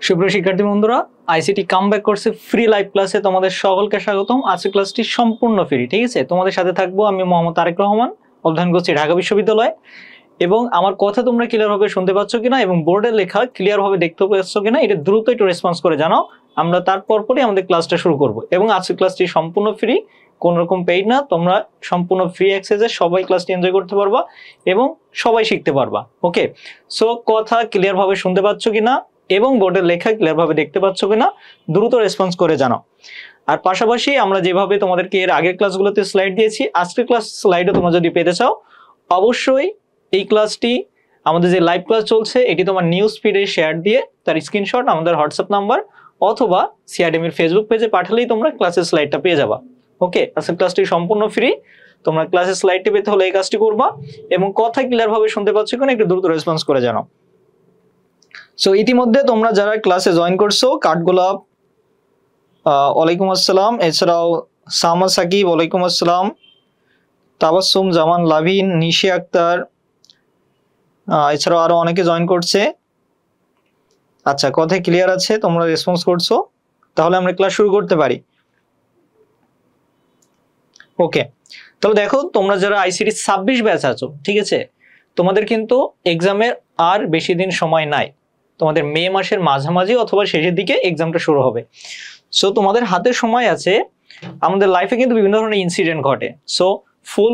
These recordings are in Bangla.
সুপ্রিয় শিক্ষার্থী বন্ধুরা, আইসিটি কামব্যাক কোর্সে ফ্রি লাইভ ক্লাসে তোমাদের সকলকে স্বাগতম। আজকের ক্লাসটি সম্পূর্ণ ফ্রি, ঠিক আছে? তোমাদের সাথে থাকবো আমি মোহাম্মদ তারেক রহমান, অধ্যয়ন করছি ঢাকা বিশ্ববিদ্যালয়। এবং আমার কথা তোমরা ক্লিয়ারভাবে শুনতে পাচ্ছ কিনা এবং বোর্ডের লেখা ক্লিয়ারভাবে দেখতে পাচ্ছ কিনা এটা দ্রুত একটু রেসপন্স করে জানাও। আমরা তারপর পরই আমাদের ক্লাসটা শুরু করব। এবং আজকের ক্লাসটি সম্পূর্ণ ফ্রি, কোন রকম পেইড না। তোমরা সম্পূর্ণ ফ্রি অ্যাক্সেসে সবাই ক্লাসটি এনজয় করতে পারবা এবং সবাই শিখতে পারবা। ওকে, সো কথা ক্লিয়ারভাবে শুনতে পাচ্ছ কিনা এবং বোর্ডের লেখা ক্লিয়ারভাবে দেখতে পাচ্ছ কিনা দ্রুত রেসপন্স করে জানাও। আর পাশাপাশি আমরা যেভাবে তোমাদেরকে এর আগের ক্লাসগুলোতে স্লাইড দিয়েছি, আজকের ক্লাস স্লাইডও তোমরা যদি পেতে চাও অবশ্যই এই ক্লাসটি আমাদের যে লাইভ ক্লাস চলছে এটি তোমার নিউজ ফিডে শেয়ার দিয়ে তার স্ক্রিনশট আমাদের হোয়াটসঅ্যাপ নাম্বার অথবা সিআরডিএমের ফেসবুক পেজে পাঠালেই তোমরা ক্লাসের স্লাইডটা পেয়ে যাবা। ওকে, আজকের ক্লাসটি সম্পূর্ণ ফ্রি। তোমরা ক্লাসের স্লাইডটি পেতে হলে এই কাজটি করবা এবং কথা ক্লিয়ারভাবে শুনতে পাচ্ছ কিনা একটু দ্রুত রেসপন্স করে জানাও। সো ইতিমধ্যে তোমরা যারা ক্লাসে জয়েন করছো, কাঠগোলাপ ওয়ালাইকুম আসসালাম, এছাড়াও সামা সাকিব ওয়ালাইকুম আসসালাম, তাবাসসুম জামান লাভিন, নিশি আক্তার, এছাড়াও আরো অনেকে জয়েন করছে। আচ্ছা, কথা ক্লিয়ার আছে, তোমরা রেসপন্স করছো, তাহলে আমরা ক্লাস শুরু করতে পারি। ওকে, তাহলে দেখো তোমরা যারা আইসিটি 26 ব্যাচ আছো, ঠিক আছে, তোমাদের কিন্তু এক্সামের আর বেশি দিন সময় নাই। তোমাদের মে মাসের মাঝামাঝি অথবা শেষের দিকে এক্সামটা শুরু হবে। সো তোমাদের হাতে সময় আছে। আমাদের লাইফে কিন্তু বিভিন্ন ধরনের ইনসিডেন্ট ঘটে। সো ফুল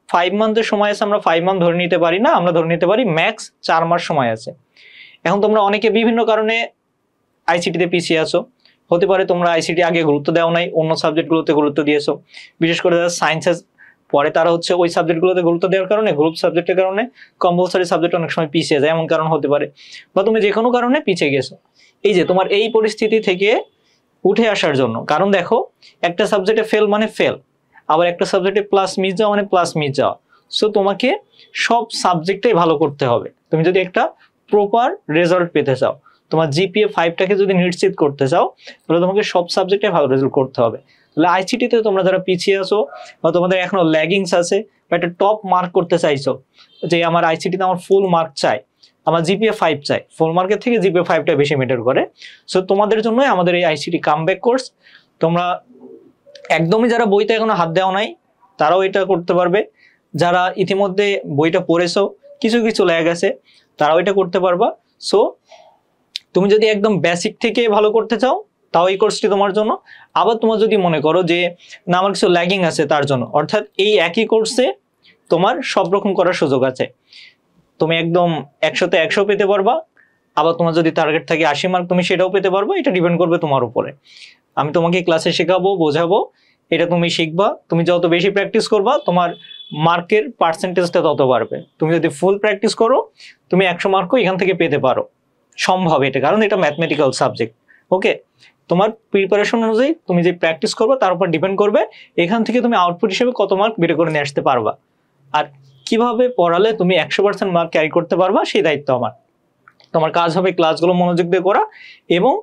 5 মান্থের সময় আছে, আমরা 5 মান্থ ধরে নিতে পারি না, আমরা ধরে নিতে পারি ম্যাক্স 4 মাস সময় আছে। এখন তোমরা অনেকে বিভিন্ন কারণে আইসিটিতে পিছিয়ে আছো। হতে পারে তোমরা আইসিটি আগে গুরুত্ব দেওয়া নাই, অন্য সাবজেক্টগুলোতে গুরুত্ব দিয়েছো। বিশেষ করে যারা সায়েন্সের পরে তারা হচ্ছে ওই সাবজেক্টগুলোতে গুরুত্ব দেওয়ার কারণে, গ্রুপ সাবজেক্টের কারণে কম্পালসারি সাবজেক্ট অনেক সময় পিছিয়ে যায়, এমন কারণ হতে পারে। বা তুমি যে কোনো কারণে পিছিয়ে গেছো। এই যে তোমার এই পরিস্থিতি থেকে উঠে আসার জন্য, কারণ দেখো একটা সাবজেক্টে ফেল মানে ফেল, আবার একটা সাবজেক্টে প্লাস মিস যাওয়া মানে প্লাস মিস যাওয়া। সো তোমাকে সব সাবজেক্টেই ভালো করতে হবে। তুমি যদি একটা প্রপার রেজাল্ট পেতে চাও, তোমার জিপিএ 5টাকে যদি নিশ্চিত করতে চাও, তাহলে তোমাকে সব সাবজেক্টে ভালো রেজাল্ট করতে হবে। তাহলে আইসিটিতে তোমরা যারা পিছিয়ে আছো বা তোমাদের এখনো ল্যাগিংস আছে বা একটা টপ মার্ক করতে চাইছো, যে আমার আইসিটিতে আমার ফুল মার্ক চাই, আমার জিপিএ 5 চাই, ফুল মার্কের থেকে জিপিএ 5টা বেশি ম্যাটার করে। সো তোমাদের জন্যই আমাদের এই আইসিটি কামব্যাক কোর্স। তোমরা একদমই যারা বইতে এখনো হাত দেওয়া নাই তারাও এটা করতে পারবে। যারা ইতিমধ্যে বইটা পড়েছো, কিছু কিছু ল্যাগ আছে, তারাও এটা করতে পারবা। সো তুমি যদি একদম বেসিক থেকে ভালো করতে চাও তাও এই কোর্সটি তোমার জন্য। আবার তোমার যদি মনে করো যে না আমার কিছু ল্যাগিং আছে তার জন্য, অর্থাৎ এই একই কোর্সে তোমার সব রকম করার সুযোগ আছে। তুমি একদম 100তে 100 পেতে পারবা, আবার তোমার যদি টার্গেট থাকে 80 মার্ক তুমি সেটাও পেতে পারবা। এটা ডিপেন্ড করবে তোমার উপরে। আমি তোমাকে ক্লাসে শেখাবো, বোঝাবো, এটা তুমি শিখবা। তুমি যত বেশি প্র্যাকটিস করবা তোমার মার্কের পার্সেন্টেজটা তত বাড়বে। তুমি যদি ফুল প্র্যাকটিস করো তুমি 100 মার্কও এখান থেকে পেতে পারো, সম্ভব এটা, কারণ এটা ম্যাথমেটিক্যাল সাবজেক্ট। ওকে, তোমার প্রিপারেশন অনুযায়ী তুমি যে প্র্যাকটিস করবে তার উপর ডিপেন্ড করবে এখান থেকে তুমি আউটপুট হিসেবে কত মার্ক বের করে নিয়ে আসতে পারবা। আর কিভাবে পড়ালে তুমি 100% মার্ক ক্যারি করতে পারবা সেই দায়িত্ব আমার। তোমার কাজ হবে ক্লাসগুলো মনোযোগ দিয়ে করা এবং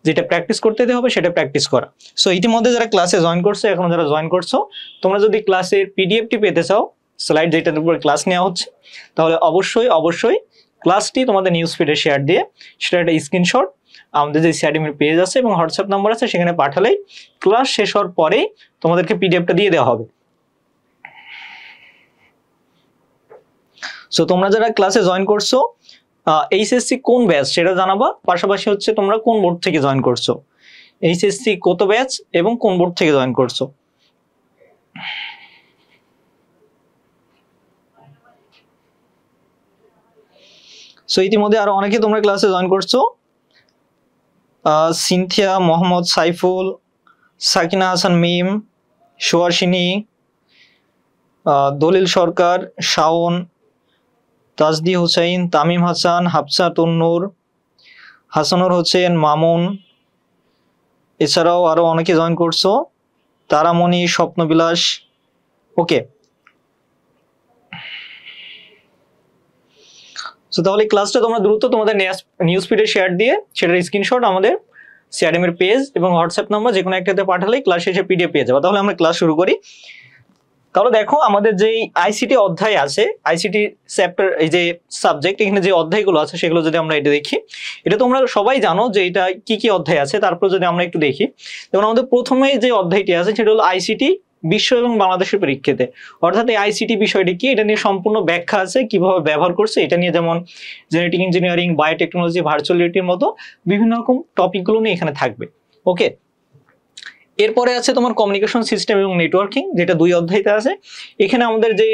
যেটা প্র্যাকটিস করতে হবে সেটা প্র্যাকটিস করা। সো ইতিমধ্যে যারা ক্লাসে জয়েন করছো, এখন যারা জয়েন করছো, তোমরা যদি ক্লাসের পিডিএফটি পেতে চাও, স্লাইড যেটার উপর ক্লাস নেওয়া হচ্ছে, তাহলে অবশ্যই ক্লাসটি তোমাদের নিউজ ফিডে শেয়ার দিয়ে সেটা একটা স্ক্রিনশট আমাদের যে সিআরডিএমের পেজ আছে এবং হোয়াটসঅ্যাপ নাম্বার আছে সেখানে পাঠালেই ক্লাস শেষ হওয়ার পরেই তোমাদেরকে পিডিএফটা দিয়ে দেওয়া হবে। সো তোমরা যারা ক্লাসে জয়েন করছো, এইচএসসি কোন ব্যাচ সেটা জানাবা। পাশাপাশি হচ্ছে তোমরা কোন বোর্ড থেকে জয়েন করছো, এইচএসসি কত ব্যাচ এবং কোন বোর্ড থেকে জয়েন করছো। সো ইতিমধ্যে আরো অনেকে তোমরা ক্লাসে জয়েন করছো। সিনথিয়া, মোহাম্মদ সাইফুল, সাকিনা হাসান মিম, সুহাসিনী, দলিল সরকার, শাওন, তাজদি হুসাইন, তামিম হাসান, হাফসা তন্নুর, হাসানুর হোসেন, মামুন, এছাড়াও আরো অনেকে জয়েন করছো, তারামণি, স্বপ্নবিলাস। ওকে, সো তাহলে ক্লাসটা তোমরা দ্রুত তোমাদের নিউজ ফিডে শেয়ার দিয়ে সেটার স্ক্রিনশট আমাদের সিআরডিএমের পেজ এবং হোয়াটসঅ্যাপ নাম্বার যে কোনো একটাতে পাঠালেই ক্লাস শেষে পিডিএফ পেয়ে যাবে। তাহলে আমরা ক্লাস শুরু করি। তাহলে দেখো আমাদের যে আইসিটি অধ্যায় আছে, আইসিটি চ্যাপ্টার, এই যে সাবজেক্ট, এখানে যে অধ্যায়গুলো আছে সেগুলো যদি আমরা এটা দেখি, এটা তোমরা সবাই জানো যে এটা কি কি অধ্যায় আছে। তারপর যদি আমরা একটু দেখি, যেমন আমাদের প্রথমে যে অধ্যায়টি আছে সেটা হলো আইসিটি বিশ্ব এবং বাংলাদেশের পরীক্ষাতে, অর্থাৎ এই আইসিটি বিষয়টি কি এটা নিয়ে সম্পূর্ণ ব্যাখ্যা আছে, কিভাবে ব্যবহার করছে এটা নিয়ে, যেমন জেনেটিক ইঞ্জিনিয়ারিং, বায়োটেকনোলজি, ভার্চুয়াল রিয়েলিটির মতো বিভিন্ন রকম টপিকগুলো নিয়ে এখানে থাকবে। ওকে, এরপরে আছে তোমার কমিউনিকেশন সিস্টেম এবং নেটওয়ার্কিং, যেটা 2 অধ্যায়তে আছে। এখানে আমাদের যে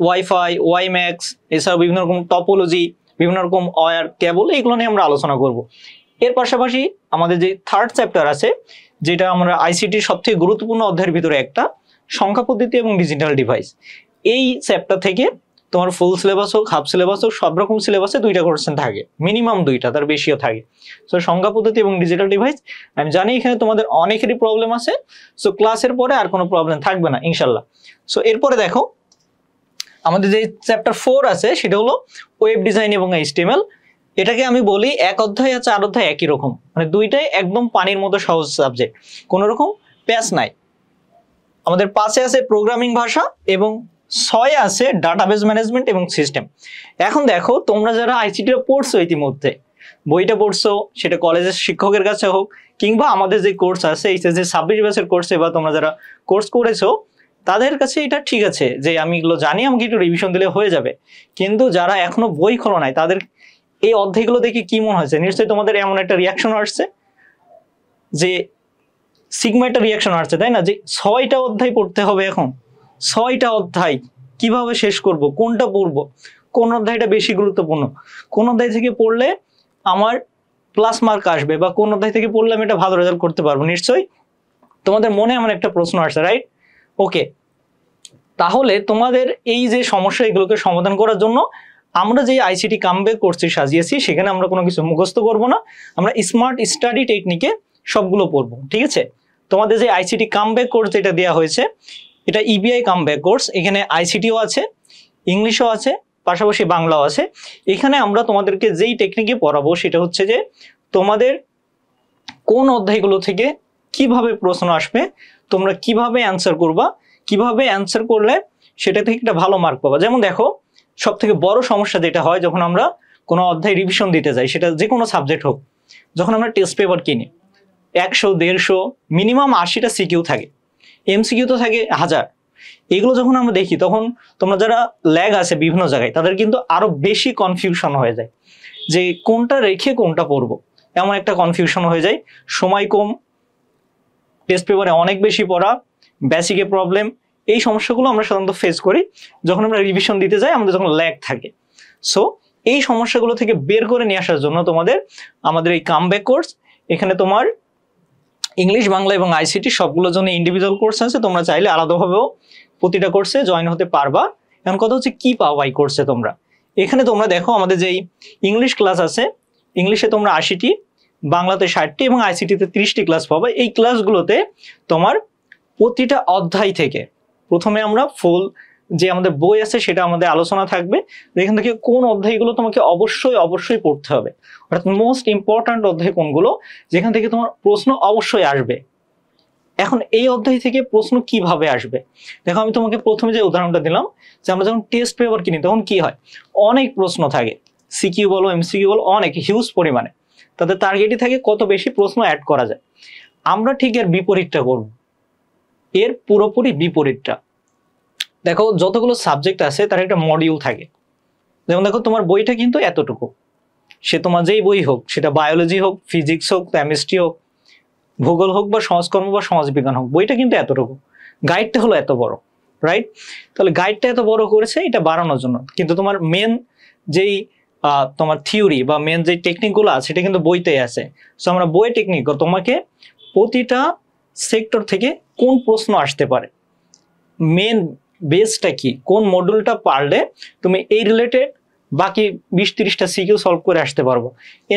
ওয়াইফাই, ওয়াইম্যাক্স, এছাড়াও বিভিন্ন রকম টপোলজি, বিভিন্ন রকম ওয়্যার, কেবল, এইগুলো নিয়ে আমরা আলোচনা করব। এর পাশাপাশি আমাদের যে 3rd চ্যাপ্টার আছে, যেটা আমরা আইসিটির সবথেকে গুরুত্বপূর্ণ অধ্যায়ের ভিতরে একটা, সংখ্যা পদ্ধতি এবং ডিজিটাল ডিভাইস। এই চ্যাপ্টার থেকে তোমার ফুল সিলেবাস হোক, হাফ সিলেবাস হোক, সব রকম সিলেবাসে 2টা কোশ্চেন থাকে, মিনিমাম 2টা, তার বেশিও থাকে। সো সংখ্যা পদ্ধতি এবং ডিজিটাল ডিভাইস, আমি জানি এখানে তোমাদের অনেকেরই প্রবলেম আছে। সো ক্লাসের পরে আর কোনো প্রবলেম থাকবে না ইনশাল্লাহ। সো এরপরে দেখো আমাদের যে চ্যাপ্টার 4 আছে সেটা হলো ওয়েব ডিজাইন এবং HTML। এটাকে আমি বলি 1 অধ্যায় আর 4 অধ্যায় একই রকম, মানে 2টাই একদম পানির মতো সহজ সাবজেক্ট, কোনো রকম প্যাচ নাই। আমাদের 5-এ আছে প্রোগ্রামিং ভাষা এবং 6-এ আছে ডাটাবেস ম্যানেজমেন্ট এবং সিস্টেম। এখন দেখো তোমরা যারা আইসিটিটা পড়ছো ইতিমধ্যে, বইটা পড়ছো, সেটা কলেজের শিক্ষকের কাছে হোক কিংবা আমাদের যে কোর্স আছে এইচএসসি 26 ব্যাচের কোর্সে, বা তোমরা যারা কোর্স করেছো তাদের কাছে এটা ঠিক আছে যে আমি এগুলো জানি, আমাকে একটু রিভিশন দিলে হয়ে যাবে। কিন্তু যারা এখনো বই খোলো নাই, তাদের এই অধ্যায়গুলো দেখে কি মনে হয়েছে? নিশ্চয়ই তোমাদের এমন একটা রিয়াকশন আসছে যে সিগমা একটা রিয়াকশন আসছে, তাই না? যে 6টা অধ্যায় পড়তে হবে এখন, 6টা অধ্যায় কিভাবে শেষ করব, কোনটা পড়বো, কোন অধ্যায়টা বেশি গুরুত্বপূর্ণ, কোন অধ্যায় থেকে পড়লে আমার প্লাস মার্ক আসবে, বা কোন অধ্যায় থেকে পড়লে আমি একটা ভালো রেজাল্ট করতে পারবো। নিশ্চয়ই তোমাদের মনে এমন একটা প্রশ্ন আসছে, রাইট? ওকে, তাহলে তোমাদের এই যে সমস্যা, এগুলোকে সমাধান করার জন্য আমরা যে আইসিটি কামব্যাক কোর্সটি সাজিয়েছি, সেখানে আমরা কোনো কিছু মুখস্থ করব না, আমরা স্মার্ট স্টাডি টেকনিকে সবগুলো পড়বো। ঠিক আছে, তোমাদের যে আইসিটি কামব্যাক কোর্স যেটা দেওয়া হয়েছে, এটা ইবিআই কামব্যাক কোর্স। এখানে আইসিটিও আছে, ইংলিশও আছে, পাশাপাশি বাংলাও আছে। এখানে আমরা তোমাদেরকে যেই টেকনিকে পড়াবো সেটা হচ্ছে যে তোমাদের কোন অধ্যায়গুলো থেকে কিভাবে প্রশ্ন আসবে, তোমরা কিভাবে অ্যান্সার করবা, কিভাবে অ্যান্সার করলে সেটা থেকে একটা ভালো মার্ক পাবা। যেমন দেখো, সব থেকে বড় সমস্যা যেটা হয় যখন আমরা কোনো অধ্যায় রিভিশন দিতে যাই, সেটা যে কোনো সাবজেক্ট হোক, যখন আমরা টেস্ট পেপার কিনি 100, 150, মিনিমাম 80টা সিকিউ থাকে, এমসিকিউ তো থাকে 1000। এগুলো যখন আমরা দেখি তখন তোমরা যারা ল্যাগ আছে বিভিন্ন জায়গায়, তাদের কিন্তু আরো বেশি কনফিউশন হয়ে যায় যে কোনটা রেখে কোনটা পড়বো, এমন একটা কনফিউশন হয়ে যায়। সময় কম, টেস্ট পেপারে অনেক বেশি পড়া, বেসিকে প্রবলেম, এই সমস্যাগুলো আমরা সাধারণত ফেস করি যখন আমরা রিভিশন দিতে যাই, আমাদের যখন ল্যাগ থাকে। সো এই সমস্যাগুলো থেকে বের করে নিয়ে আসার জন্য আমাদের এই কামব্যাক কোর্স, এখানে তোমার ইংলিশ, বাংলা এবং আইসিটি সবগুলোর জন্য ইন্ডিভিজুয়াল কোর্স আছে। তোমরা চাইলে আলাদাভাবেও প্রতিটা কোর্সে জয়েন হতে পারবা। এখন কথা হচ্ছে কি পাও এই কোর্সে তোমরা। এখানে তোমরা দেখো আমাদের যেই ইংলিশ ক্লাস আছে, ইংলিশে তোমরা 80টি, বাংলাতে 60টি এবং আইসিটিতে 30টি ক্লাস পাবে। এই ক্লাসগুলোতে তোমার প্রতিটা অধ্যায় থেকে প্রথমে আমরা ফুল যে আমাদের বই আছে সেটা আমাদের আলোচনা থাকবে, এখান থেকে কোন অধ্যায়গুলো তোমাকে অবশ্যই পড়তে হবে, অর্থাৎ মোস্ট ইম্পর্ট্যান্ট অধ্যায় কোনগুলো, যেখান থেকে তোমার প্রশ্ন অবশ্যই আসবে। এখন এই অধ্যায় থেকে প্রশ্ন কিভাবে আসবে দেখো, আমি তোমাকে প্রথমে যে উদাহরণটা দিলাম, যে আমরা যখন টেস্ট পেপার কিনি তখন কি হয়, অনেক প্রশ্ন থাকে, সিকিউ বলো, এমসিকিউ বলো, অনেক হিউজ পরিমাণে, তাদের টার্গেটই থাকে কত বেশি প্রশ্ন অ্যাড করা যায়। আমরা ঠিক এর বিপরীতটা করব, এর পুরোপুরি বিপরীতটা। দেখো যতগুলো সাবজেক্ট আছে তার একটা মডিউল থাকে। যেমন দেখো তোমার বইটা কিন্তু এতটুকু, সে তোমার যেই বই হোক, সেটা বায়োলজি হোক, ফিজিক্স হোক, কেমিস্ট্রি হোক, ভূগোল হোক, বা সমাজকর্ম বা সমাজবিজ্ঞান হোক, বইটা কিন্তু এতটুকু, গাইডটা হলো এত বড়, রাইট? তাহলে গাইডটা এত বড় করেছে এটা বাড়ানোর জন্য, কিন্তু তোমার মেন যেই তোমার থিওরি বা মেন যে টেকনিকগুলো আছে সেটা কিন্তু বইতেই আছে। সো আমরা বই টেকনিক, তোমাকে প্রতিটা সেক্টর থেকে কোন প্রশ্ন আসতে পারে, মেন বেসটা কি, কোন মডিউলটা পারলে তুমি এই রিলেটেড বাকি 20-30টা সিকিউ সলভ করে আসতে পারবো,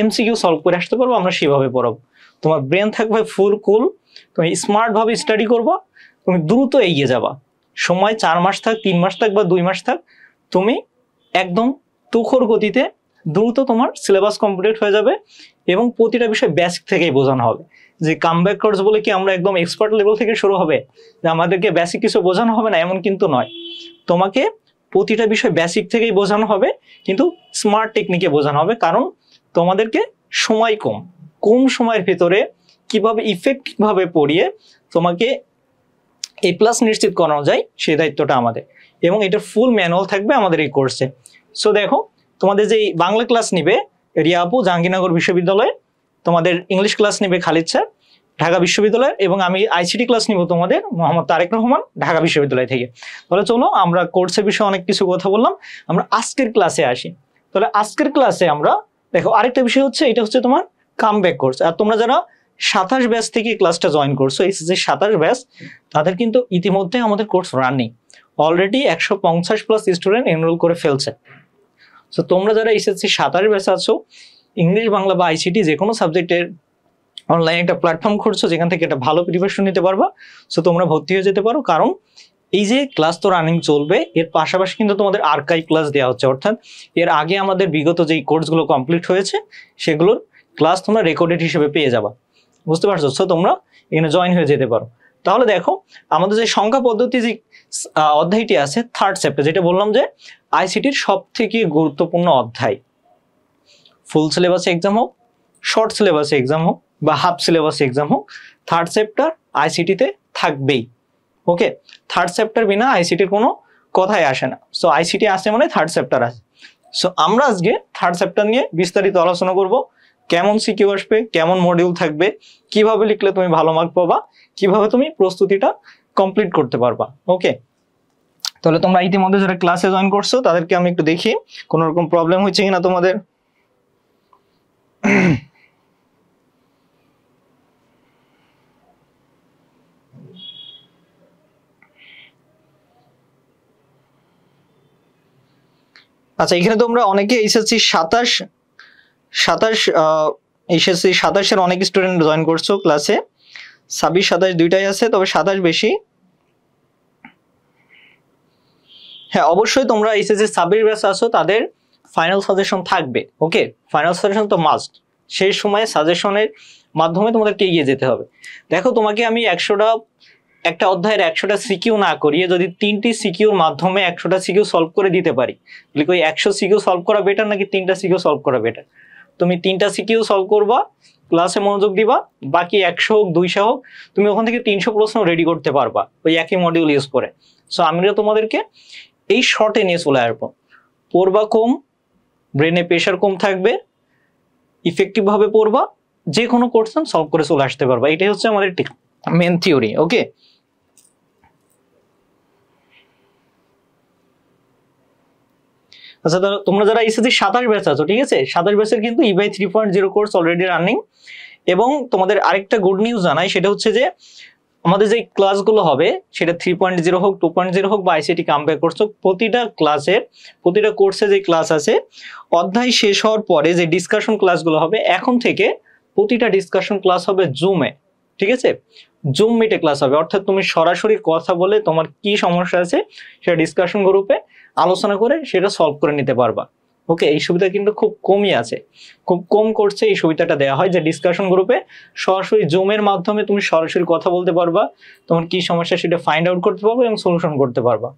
এমসিকিউ সলভ করে আসতে পারবো, আমরা সেভাবে পড়াবো। তোমার ব্রেন থাকবে ফুল কুল, তুমি স্মার্ট ভাবে স্টাডি করবা, তুমি দ্রুত এগিয়ে যাবা। সময় 4 মাস থাক, 3 মাস থাক বা 2 মাস থাক, তুমি একদম তুখর গতিতে দ্রুত তোমার সিলেবাস কমপ্লিট হয়ে যাবে এবং প্রতিটা বিষয় বেসিক থেকেই বোঝানো হবে। যে কামব্যাক কোর্স বলে কি আমরা একদম এক্সপার্ট লেভেল থেকে শুরু হবে, যে আমাদেরকে বেসিক কিছু বোঝানো হবে না, এমন কিন্তু নয়। তোমাকে প্রতিটা বিষয় বেসিক থেকেই বোঝানো হবে, কিন্তু স্মার্ট টেকনিকে বোঝানো হবে, কারণ তোমাদেরকে সময় কম সময়ের ভিতরে কিভাবে ইফেক্টিভ ভাবে পড়িয়ে তোমাকে A+ নিশ্চিত করানো যায় সেই দায়িত্বটা আমাদের, এবং এটার ফুল ম্যানুয়াল থাকবে আমাদের এই কোর্সে। সো দেখো, তোমাদের যে বাংলা ক্লাস নিবে রিয়া আপু জাহাঙ্গীরনগর বিশ্ববিদ্যালয়ে, তোমাদের ইংলিশ ক্লাস নিবে খালিদ স্যার ঢাকা বিশ্ববিদ্যালয়, এবং আমি ICT ক্লাস নিব তোমাদের মোহাম্মদ তারেক রহমান ঢাকা বিশ্ববিদ্যালয় থেকে। তাহলে চলো, আমরা কোর্সের বিষয়ে অনেক কিছু কথা বললাম, আমরা আজকের ক্লাসে আসি। তাহলে আজকের ক্লাসে আমরা দেখো আরেকটা বিষয় হচ্ছে, এটা হচ্ছে তোমার কামব্যাক কোর্স। আর তোমরা যারা 27 ব্যাচ থেকে ক্লাসটা জয়েন করছো, এই যে 27 ব্যাচ, তাদের কিন্তু ইতিমধ্যে আমাদের course running, already 150+ student enrol করে ফেলছে। সো তোমরা যারা SSC 27 ব্যাচ আছো, ইংলিশ বাংলা বা ICT যে কোনো সাবজেক্টের অনলাইনে একটা প্ল্যাটফর্ম করছো যেখান থেকে একটা ভালো প্রিপারেশন নিতে পারবা, সো তোমরা ভর্তি হয়ে যেতে পারো। কারণ এই যে ক্লাস তো রানিং চলবে, এর পাশাপাশি কিন্তু তোমাদের আর্কাইভ ক্লাস দেওয়া হচ্ছে, অর্থাৎ এর আগে আমাদের বিগত যেই কোর্সগুলো কমপ্লিট হয়েছে সেগুলোর ক্লাস তোমরা রেকর্ডেড হিসেবে পেয়ে যাবা, বুঝতে পারছো? সো তোমরা এখানে জয়েন হয়ে যেতে পারো। তাহলে দেখো, আমাদের যে সংখ্যা পদ্ধতি যে অধ্যায়টি আছে 3rd চ্যাপ্টার, যেটা বললাম যে ICTর সব থেকে গুরুত্বপূর্ণ অধ্যায়, ফুল সিলেবাসে এক্সাম হোক, শর্ট সিলেবাসে এক্সাম হোক বা হাফ সিলেবাসে এক্সাম হোক, 3rd চ্যাপ্টার ICTতে থাকবেই। ওকে, 3rd চ্যাপ্টার বিনা ICTর কোনো কথাই আসে না। সো ICT আসে মানে 3rd চ্যাপ্টার আছে। সো আমরা আজকে 3rd চ্যাপ্টার নিয়ে বিস্তারিত আলোচনা করব, কেমন সিকিউ আসবে, কেমন মডিউল থাকবে, কিভাবে লিখলে তুমি ভালো মার্ক পাবা, কিভাবে তুমি প্রস্তুতিটা কমপ্লিট করতে পারবা। ওকে, তাহলে তোমরা ইতিমধ্যে যারা ক্লাসে জয়েন করছো তাদেরকে আমি একটু দেখি কোনো রকম প্রবলেম হচ্ছে কিনা তোমাদের। আচ্ছা, এখানে তোমরা অনেকে SSC 27 এর অনেক স্টুডেন্ট জয়েন করছো ক্লাসে, 26 27 দুইটাই আছে, তবে 27 বেশি। হ্যাঁ, অবশ্যই তোমরা SSC 26 ব্যাচ আছো, তাদের ফাইনাল সাজেশন থাকবে। ওকে, ফাইনাল সাজেশন তো মাস্ট, সেই সময় সাজেশনের মাধ্যমে তোমাদেরকে এগিয়ে যেতে হবে। দেখো, তোমাকে আমি একটা অধ্যায়ের 100টা সিকিউ না করিয়ে যদি 3টি সিকিউর মাধ্যমে 100টা সিকিউ সলভ করে দিতে পারি, তাহলে ওই 100 সিকিউ সলভ করা বেটার নাকি 3টা সিকিউ সলভ করা বেটার? তুমি 3টা সিকিউ সলভ করবা, ক্লাসে মনোযোগ দিবা, বাকি 100 হোক 200 হোক, তুমি ওখান থেকে 300 প্রশ্ন রেডি করতে পারবা ওই একই মডিউল ইউজ করে। সো আমরা তোমাদেরকে এই শর্টে নিয়ে চলে আসবো, পড়বা কম, ব্রেনে প্রেশার কম থাকবে, ইফেক্টিভ ভাবে পড়বা, যে কোনো কোশ্চেন সলভ করে চলে আসতে পারবা। এটাই হচ্ছে আমাদের মেন থিওরি। ওকে, আচ্ছা, তোমরা যারা SSC 27 ব্যাচ আছো, ঠিক আছে, 27 ব্যাচের কিন্তু EY 3.0 কোর্স অলরেডি রানিং। এবং তোমাদের আরেকটা গুড নিউজ জানাই, সেটা হচ্ছে যে আমাদের যে ক্লাসগুলো হবে সেটা 3.0 হোক, 2.0 হোক বা ICT কামব্যাক কোর্স হোক, প্রতিটা কোর্সে যে ক্লাস আছে, অধ্যায় শেষ হওয়ার পরে যে ডিসকাশন ক্লাসগুলো হবে, এখন থেকে প্রতিটা ডিসকাশন ক্লাস হবে জুমে। ঠিক আছে, জুম মিটে ক্লাস হবে, অর্থাৎ তুমি সরাসরি কথা বলে তোমার কি সমস্যা আছে সেটা ডিসকাশন গ্রুপে আলোচনা করে সেটা সলভ করে নিতে পারবা। ওকে, এই সুবিধা কিন্তু খুব কমই আছে, খুব কম কোর্সে এই সুবিধাটা দেওয়া হয় যে ডিসকাশন গ্রুপে সরাসরি জুমের মাধ্যমে তুমি সরাসরি কথা বলতে পারবা, তোমার কি সমস্যা সেটা ফাইন্ড আউট করতে পারবা এবং সলিউশন করতে পারবা।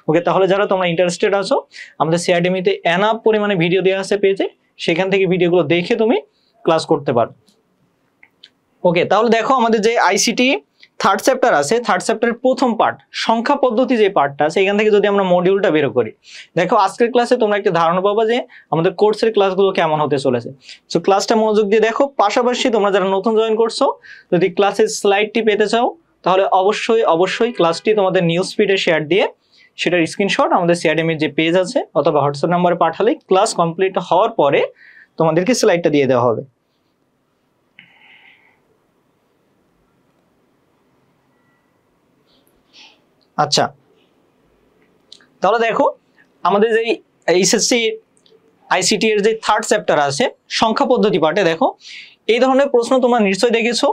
ওকে, তাহলে যারা তোমরা ইন্টারেস্টেড আছো, আমাদের সিআরডিমিতে এনাফ পরিমাণে ভিডিও দেওয়া আছে পেজে, সেখান থেকে ভিডিওগুলো দেখে তুমি ক্লাস করতে পারো। ওকে, তাহলে দেখো, আমাদের যে ICT 3rd চ্যাপ্টার আছে, 3rd চ্যাপ্টারের প্রথম পার্ট সংখ্যা পদ্ধতি যে পার্টটা আছে, এখান থেকে যদি আমরা মডিউলটা বের করি, দেখো আজকের ক্লাসে তোমরা একটা ধারণা পাবা যে আমাদের কোর্সের ক্লাসগুলো কেমন হতে চলেছে। সো ক্লাসটা মনোযোগ দিয়ে দেখো, পাশাপাশি তোমরা যারা নতুন জয়েন করছো, যদি ক্লাসের স্লাইডটি পেতে চাও তাহলে অবশ্যই ক্লাসটি তোমাদের নিউজ ফিডে শেয়ার দিয়ে সেটার স্ক্রিনশট আমাদের সিআরডিএম এর যে পেজ আছে অথবা হোয়াটসঅ্যাপ নাম্বারে পাঠালে ক্লাস কমপ্লিট হওয়ার পরে তোমাদেরকে স্লাইডটা দিয়ে দেওয়া হবে। আচ্ছা, তাহলে দেখো, আমাদের যে SSC ICT এর যে 3rd চ্যাপ্টার আছে সংখ্যা পদ্ধতি পার্টে, দেখো এই ধরনের প্রশ্ন তোমরা নিশ্চয়ই দেখেছো,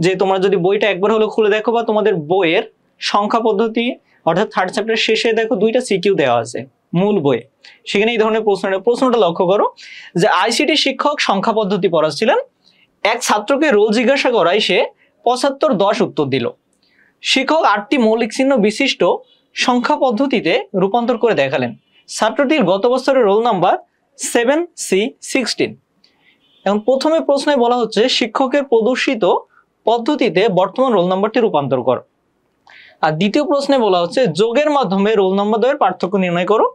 যে তোমরা যদি বইটা একবার হলো খুলে দেখো বা তোমাদের বইয়ের সংখ্যা পদ্ধতি অর্থাৎ 3rd চ্যাপ্টার শেষে দেখো 2টা সিকিউ দেওয়া আছে। মূল বইয়ে। সেখানে এই ধরনের প্রশ্নটা লক্ষ্য করো যে আইসিটি শিক্ষক সংখ্যা পদ্ধতি পড়াচ্ছিলেন, এক ছাত্রকে রোল জিজ্ঞাসা করায় সে 75-10 উত্তর দিল। শিক্ষক 8টি মৌলিক চিহ্ন বিশিষ্ট সংখ্যা পদ্ধতিতে রূপান্তর করে দেখালেন। ছাত্রটির গত বছরের রোল নাম্বার 7C16। এখন প্রথমে প্রশ্নে বলা হচ্ছে শিক্ষকের প্রদর্শিত পদ্ধতিতে বর্তমান রোল নাম্বারটি রূপান্তর করো। আর দ্বিতীয় প্রশ্নে বলা হচ্ছে যোগের মাধ্যমে রোল নাম্বার দ্বয়ের পার্থক্য নির্ণয় করো।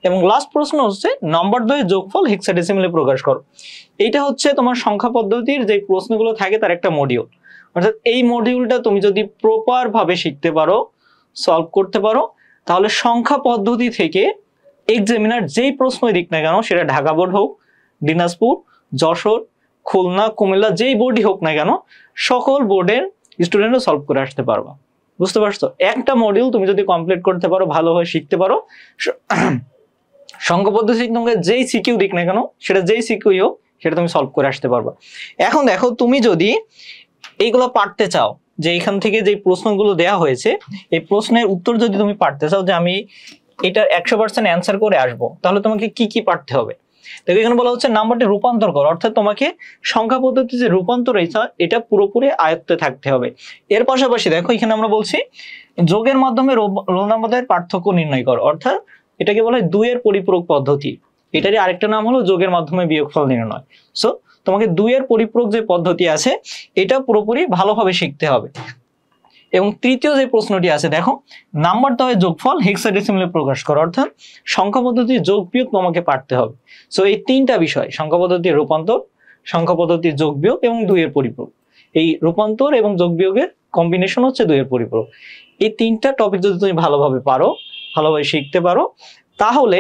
এবং লাস্ট প্রশ্ন হচ্ছে নাম্বার দ্বয়ের যোগফল হেক্সাডেসিমেলে প্রকাশ করো। এইটা হচ্ছে তোমার সংখ্যা পদ্ধতির যে প্রশ্নগুলো থাকে তার একটা মডিউল। অর্থাৎ এই মডিউলটা তুমি যদি প্রপার ভাবে শিখতে পারো, সলভ করতে পারো, তাহলে সংখ্যা পদ্ধতি থেকে এক্সামিনার যেই প্রশ্নই দিক না কেন, সেটা ঢাকা বোর্ড হোক, দিনাজপুর, যশোর, খুলনা, কুমিল্লা, যেই বোর্ডই হোক না কেন, সকল বোর্ডের স্টুডেন্টরা সলভ করে আসতে পারবা। বুঝতে পারছো? একটা মডিউল তুমি যদি কমপ্লিট করতে পারো, ভালোভাবে শিখতে পারো, সংখ্যা পদ্ধতি তোমাকে যেই সিকিউ দিক না কেন, সেটা যেই সিকিউ হোক, সেটা তুমি সলভ করে আসতে পারবা। এখন দেখো, তুমি যদি এইগুলো পারতে চাও, যে এখান থেকে যে প্রশ্নগুলো দেওয়া হয়েছে, এই প্রশ্নের উত্তর যদি তুমি পারতে চাও, যে আমি এটা 100% অ্যান্সার করে আসবো, তাহলে তোমাকে কি কি পারতে হবে? দেখো, এখানে বলা হচ্ছে নাম্বারটি রূপান্তর করো, অর্থাৎ তোমাকে সংখ্যা পদ্ধতি যে রূপান্তর এটা পুরোপুরি আয়ত্তে থাকতে হবে। এর পাশাপাশি দেখো, এখানে আমরা বলছি যোগের মাধ্যমে রোল নাম্বারের পার্থক্য নির্ণয় করো, অর্থাৎ এটাকে বলা হয় 2-এর পরিপূরক পদ্ধতি। এটারই আরেকটা নাম হলো যোগের মাধ্যমে বিয়োগফল নির্ণয়। সো তোমাকে 2-এর পরিপূরক যে পদ্ধতি আছে, এটা পুরোপুরি ভালোভাবে শিখতে হবে। এবং তৃতীয় যে প্রশ্নটি আছে, দেখো, নাম্বার দ্বয়ের যোগফল হেক্সাডেসিমেলে প্রকাশ করো, অর্থাৎ সংখ্যা পদ্ধতির যোগ বিয়োগ তোমাকে পারতে হবে। সো এই তিনটা বিষয়, সংখ্যা পদ্ধতির রূপান্তর, সংখ্যা পদ্ধতির যোগ বিয়োগ এবং 2-এর পরিপূরক, এই রূপান্তর এবং যোগ বিয়োগের কম্বিনেশন হচ্ছে 2-এর পরিপূরক। এই তিনটা টপিক যদি তুমি ভালোভাবে পারো, ভালোভাবে শিখতে পারো, তাহলে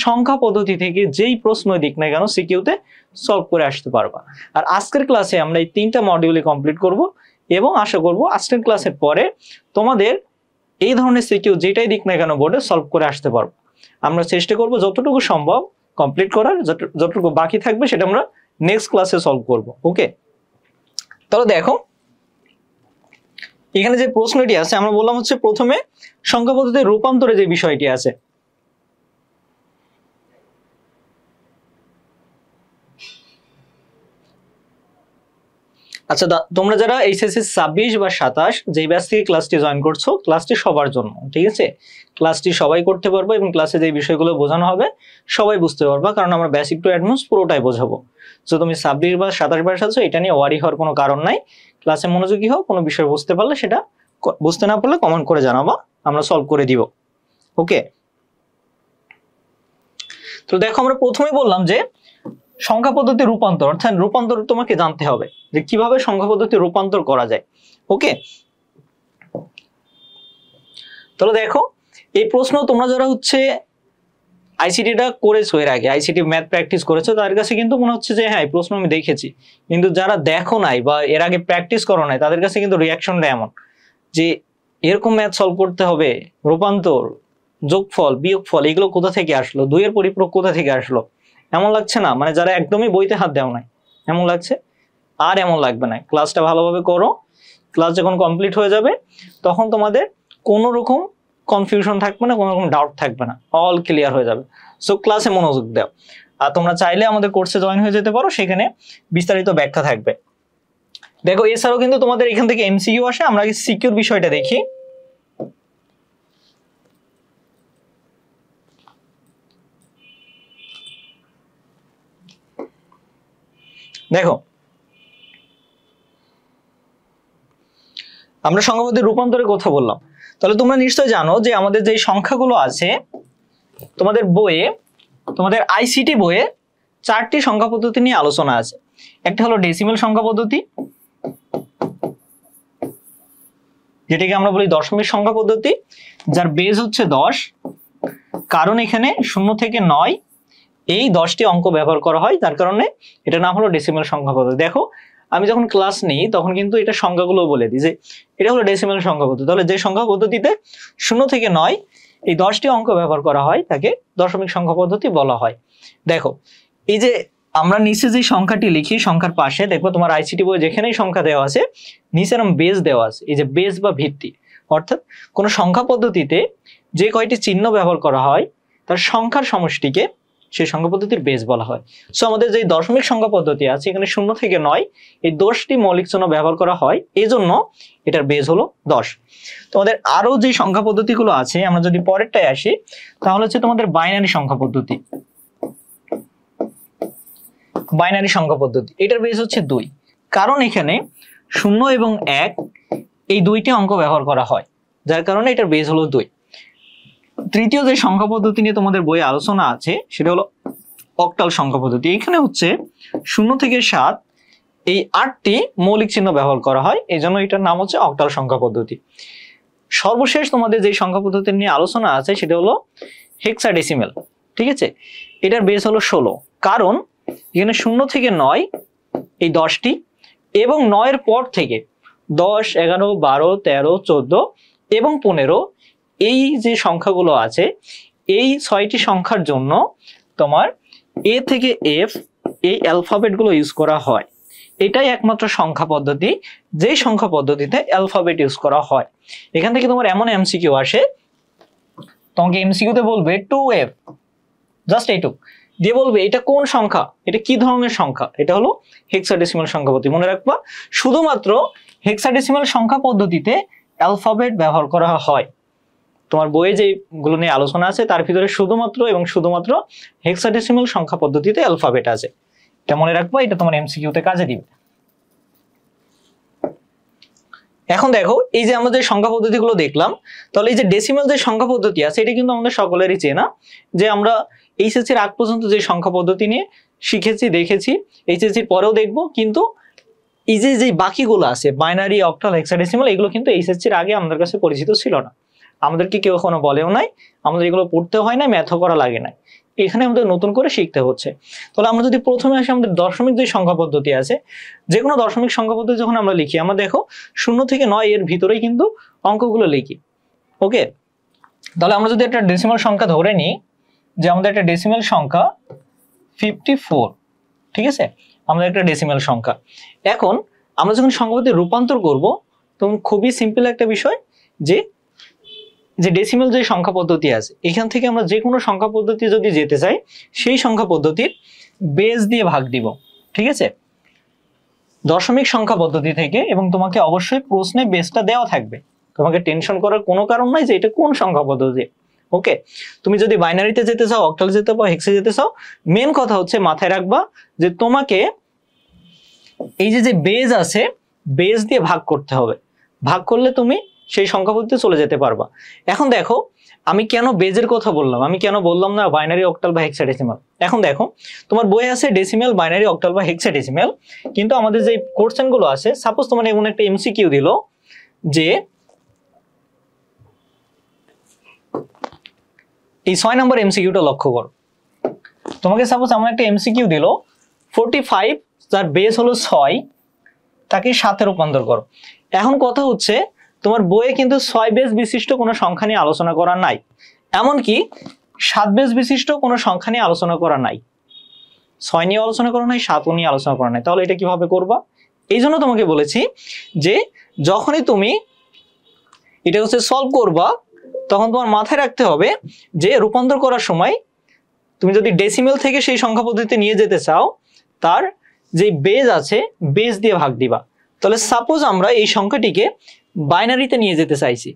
সংখ্যা পদ্ধতি থেকে যেই প্রশ্ন দিক না কেন সিকিউতে সলভ করে আসতে পারবা। আর আজকের ক্লাসে আমরা এই তিনটা মডিউলে কমপ্লিট করব এবং আশা করব আজকের ক্লাসের পরে তোমাদের এই ধরনের সিকিউ যেটাই দিক না কেন বোর্ডে সলভ করে আসতে পারবো। আমরা চেষ্টা করব যতটুকু সম্ভব কমপ্লিট করার, যতটুকু বাকি থাকবে সেটা আমরা নেক্সট ক্লাসে সলভ করব। ওকে, তাহলে দেখো, এখানে যে প্রশ্নটি আছে, আমরা বললাম হচ্ছে প্রথমে সংখ্যা পদ্ধতির রূপান্তরে যে বিষয়টি আছে, আচ্ছা, তোমরা যারা এইচএসসি 26 বা 27 যেই ব্যাচ থেকে ক্লাসটি জয়েন করছো, ক্লাসটি সবার জন্য, ঠিক আছে? ক্লাসটি সবাই করতে পারবো এবং ক্লাসে যে বিষয়গুলো বোঝানো হবে সবাই বুঝতে পারবা, কারণ আমরা বেসিক টু অ্যাডভান্স পুরোটাই বোঝাবো। তো তুমি 26 বা 27 ব্যাচ আছো, এটা নিয়ে ওয়ারি হওয়ার কোনো কারণ নাই। ক্লাসে মনোযোগী হও, কোনো বিষয় বুঝতে পারলে সেটা, বুঝতে না পারলে কমেন্ট করে জানাবা, আমরা সলভ করে দিব। ওকে, তো দেখো, আমরা প্রথমেই বললাম যে সংখ্যা পদ্ধতি রূপান্তর, অর্থাৎ রূপান্তর তোমাকে জানতে হবে যে কিভাবে সংখ্যা পদ্ধতি রূপান্তর করা যায়। ওকে, তাহলে দেখো, এই প্রশ্ন তোমরা যারা হচ্ছে আইসিটিটা করেছো, এর আগে আইসিটি ম্যাথ প্র্যাকটিস করেছো, তাদের কাছে কিন্তু মনে হচ্ছে যে হ্যাঁ, এই প্রশ্ন আমি দেখেছি। কিন্তু যারা দেখো নাই বা এর আগে প্র্যাকটিস করো নাই, তাদের কাছে কিন্তু রিয়াকশনটা এমন যে এরকম ম্যাথ সলভ করতে হবে, রূপান্তর, যোগফল, বিয়োগফল, এগুলো কোথা থেকে আসলো, 2-এর পরিপূরক কোথা থেকে আসলো, এমন লাগছে না? মানে যারা একদমই বইতে হাত দেও নাই, এমন লাগছে? আর এমন লাগবে না, ক্লাসটা ভালোভাবে করো। ক্লাস যখন কমপ্লিট হয়ে যাবে, তখন তোমাদের কোনো রকম কনফিউশন থাকবে না, কোনো রকম ডাউট থাকবে না, অল ক্লিয়ার হয়ে যাবে। সো ক্লাসে মনোযোগ দাও। আর তোমরা চাইলে আমাদের কোর্সে জয়েন হয়ে যেতে পারো, সেখানে বিস্তারিত ব্যাখ্যা থাকবে। দেখো, এছাড়াও কিন্তু তোমাদের এখান থেকে এমসিকিউ আসে। আমরা আগে সিকিউর বিষয়টা দেখি। দেখো, আমরা সংখ্যা পদ্ধতির রূপান্তরের কথা বললাম, তাহলে তোমরা নিশ্চয় জানো যে আমাদের যে সংখ্যাগুলো আছে তোমাদের বইয়ে, তোমাদের আইসিটি বইয়ে 4টি সংখ্যা পদ্ধতি নিয়ে আলোচনা আছে। একটা হলো ডেসিমেল সংখ্যা পদ্ধতি, যেটাকে আমরা বলি দশমিক সংখ্যা পদ্ধতি, যার বেজ হচ্ছে 10, কারণ এখানে 0 থেকে 9 এই 10টি অঙ্ক ব্যবহার করা হয়, যার কারণে এটা নাম হলো ডেসিমেল সংখ্যা পদ্ধতি। দেখো, আমি যখন ক্লাস নিই তখন কিন্তু এটা সংখ্যাগুলো বলে দিই যে এটা হলো ডেসিমেল সংখ্যা পদ্ধতি। তাহলে যে সংখ্যা পদ্ধতিতে 0 থেকে 9 এই 10টি অঙ্ক ব্যবহার করা হয় তাকে দশমিক সংখ্যা পদ্ধতি বলা হয়। দেখো, এই যে আমরা নিচে যে সংখ্যাটি লিখি, সংখ্যার পাশে দেখবো তোমার আইসিটি বই যেখানেই সংখ্যা দেওয়া আছে, নিচে এরকম বেজ দেওয়া আছে, এই যে বেজ বা ভিত্তি, অর্থাৎ কোন সংখ্যা পদ্ধতিতে যে কয়টি চিহ্ন ব্যবহার করা হয় তার সংখ্যার সমষ্টিকে সেই সংখ্যা পদ্ধতির বেস বলা হয়। সো আমাদের যে দশমিক সংখ্যা পদ্ধতি আছে এখানে 0 থেকে 9 এই 10টি মৌলিক চিহ্ন ব্যবহার করা হয়, এই জন্য এটার বেস হলো 10। তোমাদের আরো যে সংখ্যা পদ্ধতিগুলো আছে, আমরা যদি পরেরটায় আসি তাহলে হচ্ছে তোমাদের বাইনারি সংখ্যা পদ্ধতি। বাইনারি সংখ্যা পদ্ধতি এটার বেস হচ্ছে 2, কারণ এখানে 0 এবং 1 এই দুইটি অঙ্ক ব্যবহার করা হয়, যার কারণে এটার বেস হলো 2। তৃতীয় যে সংখ্যা পদ্ধতি নিয়ে তোমাদের বইয়ে আলোচনা আছে সেটা হলো অক্টাল সংখ্যা পদ্ধতি। এখানে হচ্ছে 0 থেকে 7 এই 8টি মৌলিক চিহ্ন ব্যবহার করা হয়, এই জন্য এটার নাম হচ্ছে অক্টাল সংখ্যা পদ্ধতি। সর্বশেষ তোমাদের যে সংখ্যা পদ্ধতি নিয়ে আলোচনা আছে সেটা হলো হেক্সাডেসিমেল। ঠিক আছে, এটার বেস হলো 16, কারণ এখানে 0 থেকে 9 এই 10টি এবং 9 এর পর থেকে 10, 11, 12, 13, 14 এবং 15 এই যে সংখ্যাগুলো আছে এই 6টি সংখ্যার জন্য তোমার এ থেকে এফ এই অ্যালফাবেট গুলো ইউজ করা হয়। এটাই একমাত্র সংখ্যা পদ্ধতি যে সংখ্যা পদ্ধতিতে অ্যালফাবেট ইউজ করা হয়। এখান থেকে তোমার এমন এমসিকিউ আসে, তোমাকে এমসিকিউতে বলবে 2f, জাস্ট এইটুক দিয়ে বলবে এটা কোন সংখ্যা, এটা কি ধরনের সংখ্যা, এটা হলো হেক্সাডেসিমাল সংখ্যা পদ্ধতি। মনে রাখবা শুধুমাত্র হেক্সাডেসিমাল সংখ্যা পদ্ধতিতে অ্যালফাবেট ব্যবহার করা হয়। তোমার বইয়ে যেগুলো নিয়ে আলোচনা আছে তার ভিতরে শুধুমাত্র এবং শুধুমাত্র হেক্সাডেসিমাল সংখ্যা পদ্ধতিতে অ্যালফাবেট আছে, এটা মনে রাখবা, এটা তোমার এমসিকিউতে কাজে দিবে। এখন দেখো এই যে আমাদের সংখ্যা পদ্ধতিগুলো দেখলাম, তাহলে এই যে ডেসিমাল যে সংখ্যা পদ্ধতি আছে এটা কিন্তু আমাদের সকলেরই চেনা, যে আমরা এইচএসসির আগ পর্যন্ত যে সংখ্যা পদ্ধতি নিয়ে শিখেছি দেখেছি, এইচএসসির পরেও দেখবো, কিন্তু এই যে বাকিগুলো আছে বাইনারি, অক্টাল, হেক্সাডেসিমাল এগুলো কিন্তু এইচএসসির আগে আমাদের কাছে পরিচিত ছিল না, আমাদেরকে কেউ এখনো বলেও নাই, আমাদের এগুলো পড়তে হয় না, ম্যাথও করা লাগে না, এখানে আমাদের নতুন করে শিখতে হচ্ছে। তাহলে আমরা যদি প্রথমে আসি আমাদের দশমিক যে সংখ্যা পদ্ধতি আছে, যে কোনো দশমিক সংখ্যা পদ্ধতি যখন আমরা লিখি আমরা দেখো 0 থেকে 9 এর ভিতরেই কিন্তু অঙ্কগুলো লিখি। ওকে, তাহলে আমরা যদি একটা ডেসিমাল সংখ্যা ধরে নিই, যে আমাদের একটা ডেসিমাল সংখ্যা 54, ঠিক আছে, আমাদের একটা ডেসিমাল সংখ্যা। এখন আমরা যখন সংখ্যা পদ্ধতি রূপান্তর করব তখন খুবই সিম্পল একটা বিষয়, যে ডেসিমাল যে সংখ্যা পদ্ধতি আছে এখান থেকে আমরা যে কোনো সংখ্যা পদ্ধতি যদি যেতে চাই সেই সংখ্যা পদ্ধতির বেস দিয়ে ভাগ দিব। ঠিক আছে, দশমিক সংখ্যা পদ্ধতি থেকে, এবং তোমাকে অবশ্যই প্রশ্নে বেসটা দেওয়া থাকবে, তোমাকে টেনশন করার কোনো কারণ নাই যে এটা কোন সংখ্যা পদ্ধতি। ওকে, তুমি যদি বাইনারিতে যেতে চাও, অক্টালে যেতে চাও, হেক্সে যেতে চাও, মেন কথা হচ্ছে মাথায় রাখবা যে তোমাকে এই যে বেস আছে বেস দিয়ে ভাগ করতে হবে, ভাগ করলে তুমি সেই সংখ্যা পদ্ধতিতে চলে যেতে পারবা। এখন দেখো আমি কেন বেজের কথা বললাম, আমি কেন বললাম না বাইনারি, অক্টাল বা হেক্সাডেসিমাল। এখন দেখো তোমার বই আছে ডেসিমাল, বাইনারি, অক্টাল বা হেক্সাডেসিমাল, কিন্তু আমাদের যে কোশ্চেন গুলো আছে, সাপোজ তোমার এমন একটা এমসিকিউ দিল যে এই 6 নম্বর এমসিকিউটা লক্ষ্য করো, তোমাকে সাপোজ এমন একটা এমসিকিউ দিল 45 যার বেস হলো 6 তাকে 7 এ রূপান্তর করো। এখন কথা হচ্ছে তোমার বইয়ে কিন্তু 6 বেস বিশিষ্ট কোনো সংখ্যা নিয়ে আলোচনা করা নাই, এমনকি 7 বেস বিশিষ্ট কোনো সংখ্যা নিয়ে আলোচনা করা নাই, 6 নিয়ে আলোচনা করা নাই, 7 নিয়ে আলোচনা করা নাই। তাহলে এটা কিভাবে করবা? এই জন্য তোমাকে বলেছি যে যখনই তুমি এটা হচ্ছে সলভ করবা তখন তোমার মাথায় রাখতে হবে যে রূপান্তর করার সময় তুমি যদি ডেসিমাল থেকে সেই সংখ্যা পদ্ধতিতে নিয়ে যেতে চাও তার যে বেস আছে বেস দিয়ে ভাগ দিবা। তাহলে সাপোজ আমরা এই সংখ্যাটিকে বাইনারিতে নিয়ে যেতে চাইছি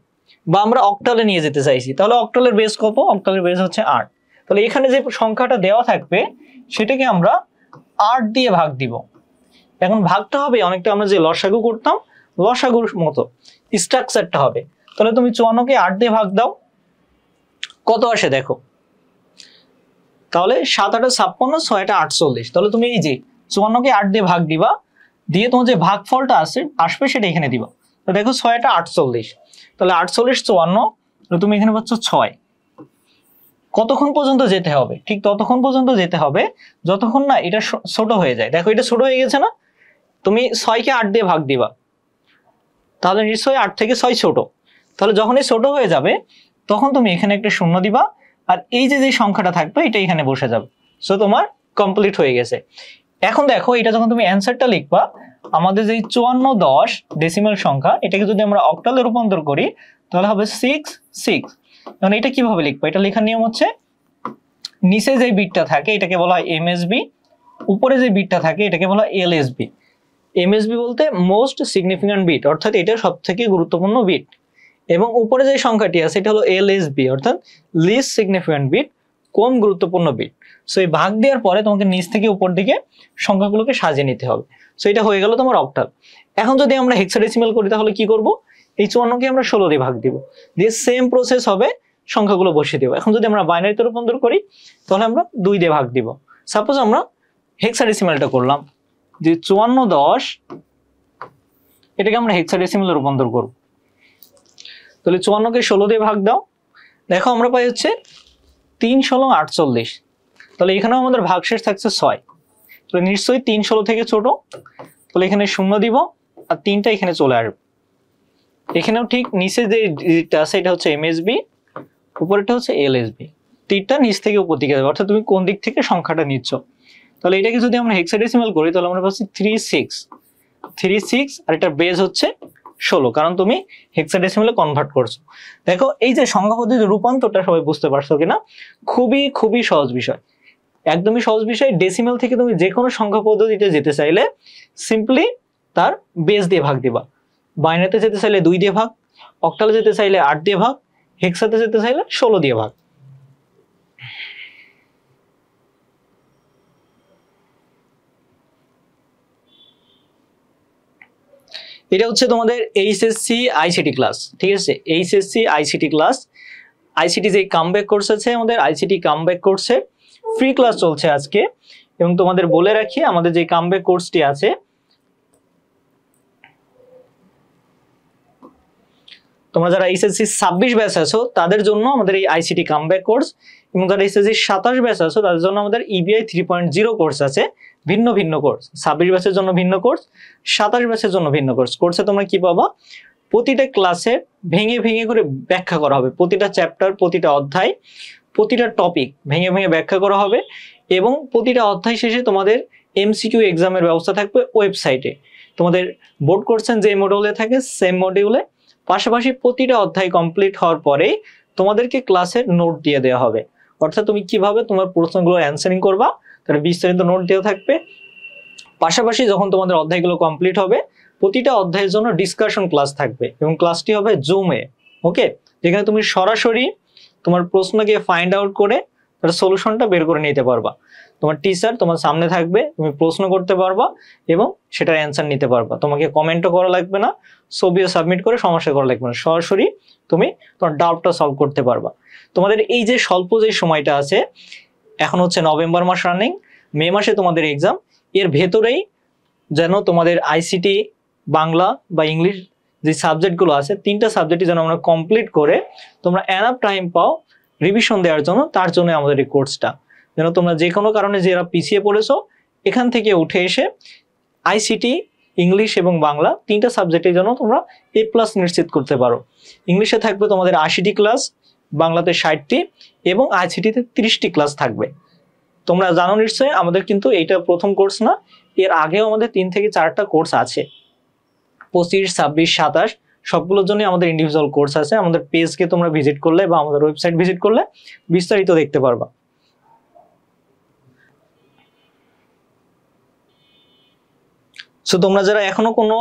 বা আমরা অক্টালে নিয়ে যেতে চাইছি, তাহলে অক্টালের বেস কত? অক্টালের বেস হচ্ছে 8। তাহলে এখানে যে সংখ্যাটা দেওয়া থাকবে সেটাকে আমরা 8 দিয়ে ভাগ দিব। এখন ভাগটা হবে অনেকটা আমরা যে লসাগু করতাম লসাগুর মতো, স্ট্রাকচারটা হবে। তাহলে তুমি 54কে 8 দিয়ে ভাগ দাও, কত আসে দেখো, তাহলে 7 8 56, 6 8 48। তাহলে তুমি এই যে 54কে 8 দিয়ে ভাগ দিবা, দিয়ে তোমার যে ভাগফলটা আসবে সেটা এখানে দিবা। তো দেখো 6 8 48, তাহলে 48 54, তুমি এখানে পাচ্ছ 6। কতক্ষণ পর্যন্ত যেতে হবে? ঠিক ততক্ষণ পর্যন্ত যেতে হবে যতক্ষণ না এটা ছোট হয়ে যায়। দেখো এটা ছোট হয়ে গেছে না, তুমি 6কে 8 দিয়ে ভাগ দিবা, তাহলে নিশ্চয়ই 8 থেকে 6 ছোট। তাহলে যখনই ছোট হয়ে যাবে তখন তুমি এখানে একটা শূন্য দিবা, আর এই যে সংখ্যাটা থাকবে এটা এখানে বসে যাবে। সো তোমার কমপ্লিট হয়ে গেছে। এখন দেখো এটা যখন তুমি অ্যান্সারটা লিখবা, আমাদের যে 54 10 ডেসিমাল সংখ্যা এটাকে যদি আমরা অক্টালে রূপান্তর করি তাহলে হবে 6 6। এখন এটা কিভাবে লিখবো? এটা লেখার নিয়ম হচ্ছে নিচে যে বিটটা থাকে এটাকে বলা হয় এমএসবি, উপরে যে বিটটা থাকে এটাকে বলা হয় এলএসবি। এমএসবি বলতে মোস্ট সিগনিফিক্যান্ট বিট, অর্থাৎ এটা সবথেকে গুরুত্বপূর্ণ বিট, এবং উপরে যে সংখ্যাটি আছে এটা হলো এলএসবি, অর্থাৎ লিস্ট সিগনিফিক্যান্ট বিট, কম গুরুত্বপূর্ণ বিট। সো এই ভাগ দেওয়ার পরে তোমাকে নিচ থেকে উপর দিকে সংখ্যাগুলোকে সাজিয়ে নিতে হবে। সো এটা হয়ে গেল তোমার অক্টাল। এখন যদি আমরা হেক্সাডেসিমাল করি তাহলে কি করব, এই 54কে আমরা 16 দিয়ে ভাগ দিব, দিয়ে সেম প্রসেস হবে, সংখ্যাগুলো বসিয়ে দেব। এখন যদি আমরা বাইনারিতে রূপান্তর করি তাহলে আমরা 2 দিয়ে ভাগ দিব। সাপোজ আমরা হেক্সাডেসিমালটা করলাম যে 5410, এটাকে আমরা হেক্সাডেসিমালে রূপান্তর করব। তাহলে 54কে 16 দিয়ে ভাগ দাও, দেখো আমরা পাই হচ্ছে 3 ষোলো 48। তাহলে এখানেও আমাদের ভাগশেষ থাকছে 6, তাহলে নিশ্চয়ই 3 16 থেকে ছোট, তাহলে এখানে 0 দিব আর 3টা এখানে চলে আসবে। এখানেও ঠিক নিচে যে ডিজিটটা আছে এটা হচ্ছে এমএসবি, উপরেরটা হচ্ছে এলএসবি, 3টা নিচ থেকে উপর দিকে যাবে, অর্থাৎ তুমি কোন দিক থেকে সংখ্যাটা নিচ্ছ। তাহলে এটাকে যদি আমরা হেক্সাডেসিমাল করি তাহলে আমরা পাচ্ছি 36 আর এটার বেস হচ্ছে 16, কারণ তুমি হেক্সাডেসিমালে কনভার্ট করছো। দেখো এই যে সংখ্যা পদ্ধতির রূপান্তরটা সবাই বুঝতে পারছো কিনা, খুবই সহজ বিষয়, একদমই সহজ বিষয়। ডেসিমাল থেকে তুমি যে কোনো সংখ্যা পদ্ধতিতে যেতে চাইলে সিম্পলি তার বেস দিয়ে ভাগ দিবা। বাইনারিতে যেতে চাইলে 2 দিয়ে ভাগ, অক্টালে যেতে চাইলে 8 দিয়ে ভাগ, হেক্সাতে যেতে চাইলে 16 দিয়ে ভাগ। এটা হচ্ছে তোমাদের এইচএসসি আইসিটি ক্লাস, ঠিক আছে, এইচএসসি আইসিটি ক্লাস। আইসিটি যে কামব্যাক কোর্স আছে আমাদের, আইসিটি কামব্যাক কোর্সে ফ্রি ক্লাস চলছে আজকে। এবং তোমাদের বলে রাখি আমাদের যে কামব্যাক কোর্সটি আছে, তোমরা যারা এইচএসসি 26 ব্যাচ আছো তাদের জন্য আমাদের এই আইসিটি কামব্যাক কোর্স, এবং যারা এইচএসসি 27 ব্যাচ আছো তাদের জন্য আমাদের ইবিআই 3.0 কোর্স আছে। ভিন্ন কোর্স, 26 ব্যাচের জন্য ভিন্ন কোর্স, 27 ব্যাচের জন্য ভিন্ন কোর্স। কোর্সে তোমরা কি পাবা, প্রতিটা ক্লাসে ভেঙে করে ব্যাখ্যা করা হবে, প্রতিটা চ্যাপ্টার, প্রতিটা অধ্যায়, প্রতিটা টপিক ভেঙে ব্যাখ্যা করা হবে, এবং প্রতিটা অধ্যায় শেষে তোমাদের এমসিকিউ এক্সামের ব্যবস্থা থাকবে ওয়েবসাইটে। তোমাদের বোর্ড কোশ্চেন যে মডিউলে থাকে সেম মডিউলে, পাশাপাশি প্রতিটা অধ্যায় কমপ্লিট হওয়ার পরেই তোমাদেরকে ক্লাসের নোট দিয়ে দেওয়া হবে, অর্থাৎ তুমি কিভাবে তোমার প্রশ্নগুলো অ্যান্সারিং করবা তার বিস্তারিত নোট দেওয়া থাকবে। পাশাপাশি যখন তোমাদের অধ্যায়গুলো কমপ্লিট হবে প্রতিটা অধ্যায়ের জন্য ডিসকাশন ক্লাস থাকবে, এবং ক্লাসটি হবে জুমে, ওকে, যেখানে তুমি সরাসরি তোমার প্রশ্নকে ফাইন্ড আউট করে তার সলিউশনটা বের করে নিতে পারবা। তোমার টিচার তোমার সামনে থাকবে, তুমি প্রশ্ন করতে পারবা এবং সেটার অ্যান্সার নিতে পারবা। তোমাকে কমেন্টও করা লাগবে না, ছবিও সাবমিট করে সমস্যা করা লাগবে না, সরাসরি তুমি তোমার ডাউটটা সলভ করতে পারবা। তোমাদের এই যে স্বল্প যে সময়টা আছে, এখন হচ্ছে নভেম্বর মাস রানিং, মে মাসে তোমাদের এক্সাম, এর ভেতরেই যেন তোমাদের আইসিটি, বাংলা বা ইংলিশ যে সাবজেক্টগুলো আছে 3টা সাবজেক্টই যেন আমরা কমপ্লিট করে তোমরা এনাফ টাইম পাও রিভিশন দেওয়ার জন্য, তার জন্য আমাদের এই কোর্সটা। যেন তোমরা যে কোনো কারণে যারা পিছিয়ে পড়েছো এখান থেকে উঠে এসে আইসিটি, ইংলিশ এবং বাংলা 3টা সাবজেক্টে যেন তোমরা A+ নিশ্চিত করতে পারো। ইংলিশে থাকবে তোমাদের 80টি ক্লাস, বাংলাতে 60টি এবং আইসিটিতে 30টি ক্লাস থাকবে। তোমরা জানো নিশ্চয়ই আমাদের কিন্তু এইটা প্রথম কোর্স না, এর আগেও আমাদের 3 থেকে 4টা কোর্স আছে, 25, 26, 27 সবগুলোর জন্য আমাদের ইন্ডিভিজুয়াল কোর্স আছে। আমাদের পেজকে তোমরা ভিজিট করলে বা আমাদের ওয়েবসাইট ভিজিট করলে বিস্তারিত দেখতে পারবা। সো তোমরা যারা এখনো কোনো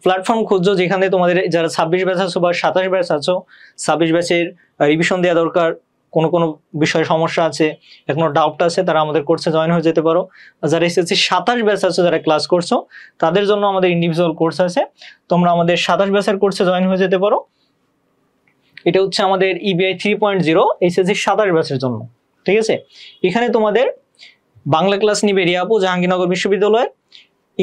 প্ল্যাটফর্ম খুঁজছো যেখানে তোমাদের যারা 26 ব্যাচ আছো বা 27 ব্যাচ আছো, 26 ব্যাচের রিভিশন দেওয়া দরকার, কোনো বিষয়ে সমস্যা আছে, এখনো ডাউট আছে, তারা আমাদের কোর্সে জয়েন হয়ে যেতে পারো। যারা এসএসসি 27 ব্যাচ আছে যারা ক্লাস করছো তাদের জন্য আমাদের ইন্ডিভিজুয়াল কোর্স আছে, তোমরা আমাদের 27 ব্যাচের কোর্সে জয়েন হয়ে যেতে পারো। এটা হচ্ছে আমাদের ইবিআই 3.0 এসএসসি 27 ব্যাচের জন্য, ঠিক আছে। এখানে তোমাদের বাংলা ক্লাস নিবে রিয়া আপু জাহাঙ্গীরনগর বিশ্ববিদ্যালয়,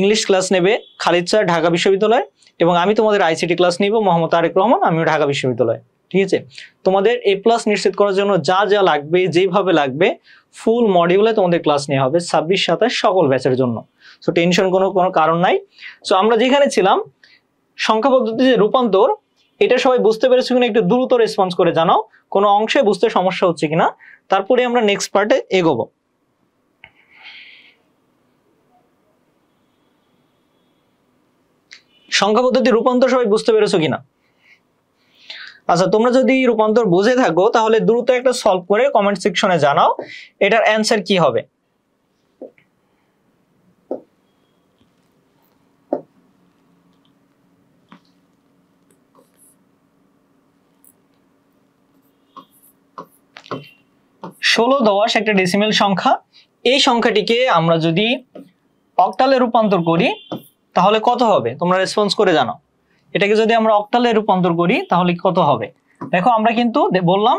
ইংলিশ ক্লাস নেবে খালিদ স্যার ঢাকা বিশ্ববিদ্যালয়, এবং আমি তোমাদের আইসিটি ক্লাস নিব মোহাম্মদ তারেক রহমান, আমিও ঢাকা বিশ্ববিদ্যালয়, ঠিক আছে। তোমাদের A+ নিশ্চিত করার জন্য যা লাগবে, যেভাবে লাগবে ফুল মডিউলে তোমাদের ক্লাস নেওয়া হবে 26, 27 সকল ব্যাচের জন্য। সো টেনশন কোনো কারণ নাই। সো আমরা যেখানে ছিলাম সংখ্যা পদ্ধতিতে রূপান্তর, এটা সবাই বুঝতে পেরেছো কিনা একটু দ্রুত রেসপন্স করে জানাও, কোনো অংশে বুঝতে সমস্যা হচ্ছে কিনা, তারপরে আমরা নেক্সট পার্টে এগোবো। সংখ্যা পদ্ধতি রূপান্তর সবাই বুঝতে পেরেছো কিনা? আচ্ছা, তোমরা যদি রূপান্তর বুঝে থাকো তাহলে দ্রুত একটা সলভ করে কমেন্ট সেকশনে জানাও এটার অ্যান্সার কি হবে। ষোলো 10 একটা ডেসিমেল সংখ্যা। এই সংখ্যাটিকে আমরা যদি অক্টালে রূপান্তর করি তাহলে কত হবে, তোমরা রেসপন্স করে জানাও। এটাকে যদি আমরা অক্টালে রূপান্তর করি তাহলে কত হবে। দেখো আমরা কিন্তু বললাম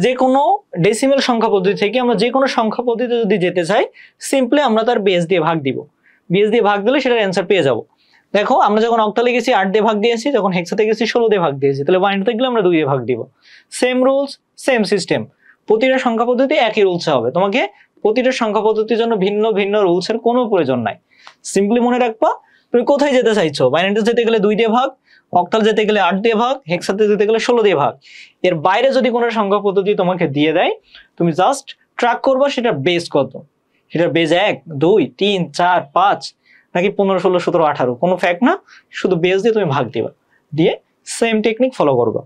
যে কোনো ডেসিমেল সংখ্যা পদ্ধতি থেকে আমরা যে কোনো সংখ্যা পদ্ধতিতে যদি যেতে চাই সিম্পলি আমরা তার বেস দিয়ে ভাগ দিব, বেস দিয়ে ভাগ দিলে সেটার অ্যান্সার পেয়ে যাব। দেখো আমরা যখন অক্টালে গেছি 8 দিয়ে ভাগ দিয়েছি, যখন হেক্সাতে গেছি 16 দিয়ে ভাগ দিয়েছি, তাহলে বাইনারিতে গেলে আমরা 2 দিয়ে ভাগ দিব। সেম রুলস সেম সিস্টেম, প্রতিটা সংখ্যা পদ্ধতি একই রুলসে হবে। তোমাকে প্রতিটা সংখ্যা পদ্ধতির জন্য ভিন্ন ভিন্ন রুলসের কোনো প্রয়োজন নাই। সিম্পলি মনে রাখবা তুমি কোথায় যেতে চাইছো, বাইনারিতে যেতে গেলে 2 দিয়ে ভাগ, অক্টাল যেতে গেলে 8 দিয়ে ভাগ, হেক্সাতে যেতে গেলে 16 দিয়ে ভাগ। এর বাইরে যদি কোনো সংখ্যা পদ্ধতি তোমাকে দিয়ে দেয় তুমি জাস্ট ট্র্যাক করবা সেটার বেস কত, সেটার বেস 1 2 3 4 5 নাকি 15 16 17 18, কোনো ফ্যাক্ট না, শুধু বেস দিয়ে তুমি ভাগ দিবা, দিয়ে সেম টেকনিক ফলো করবা।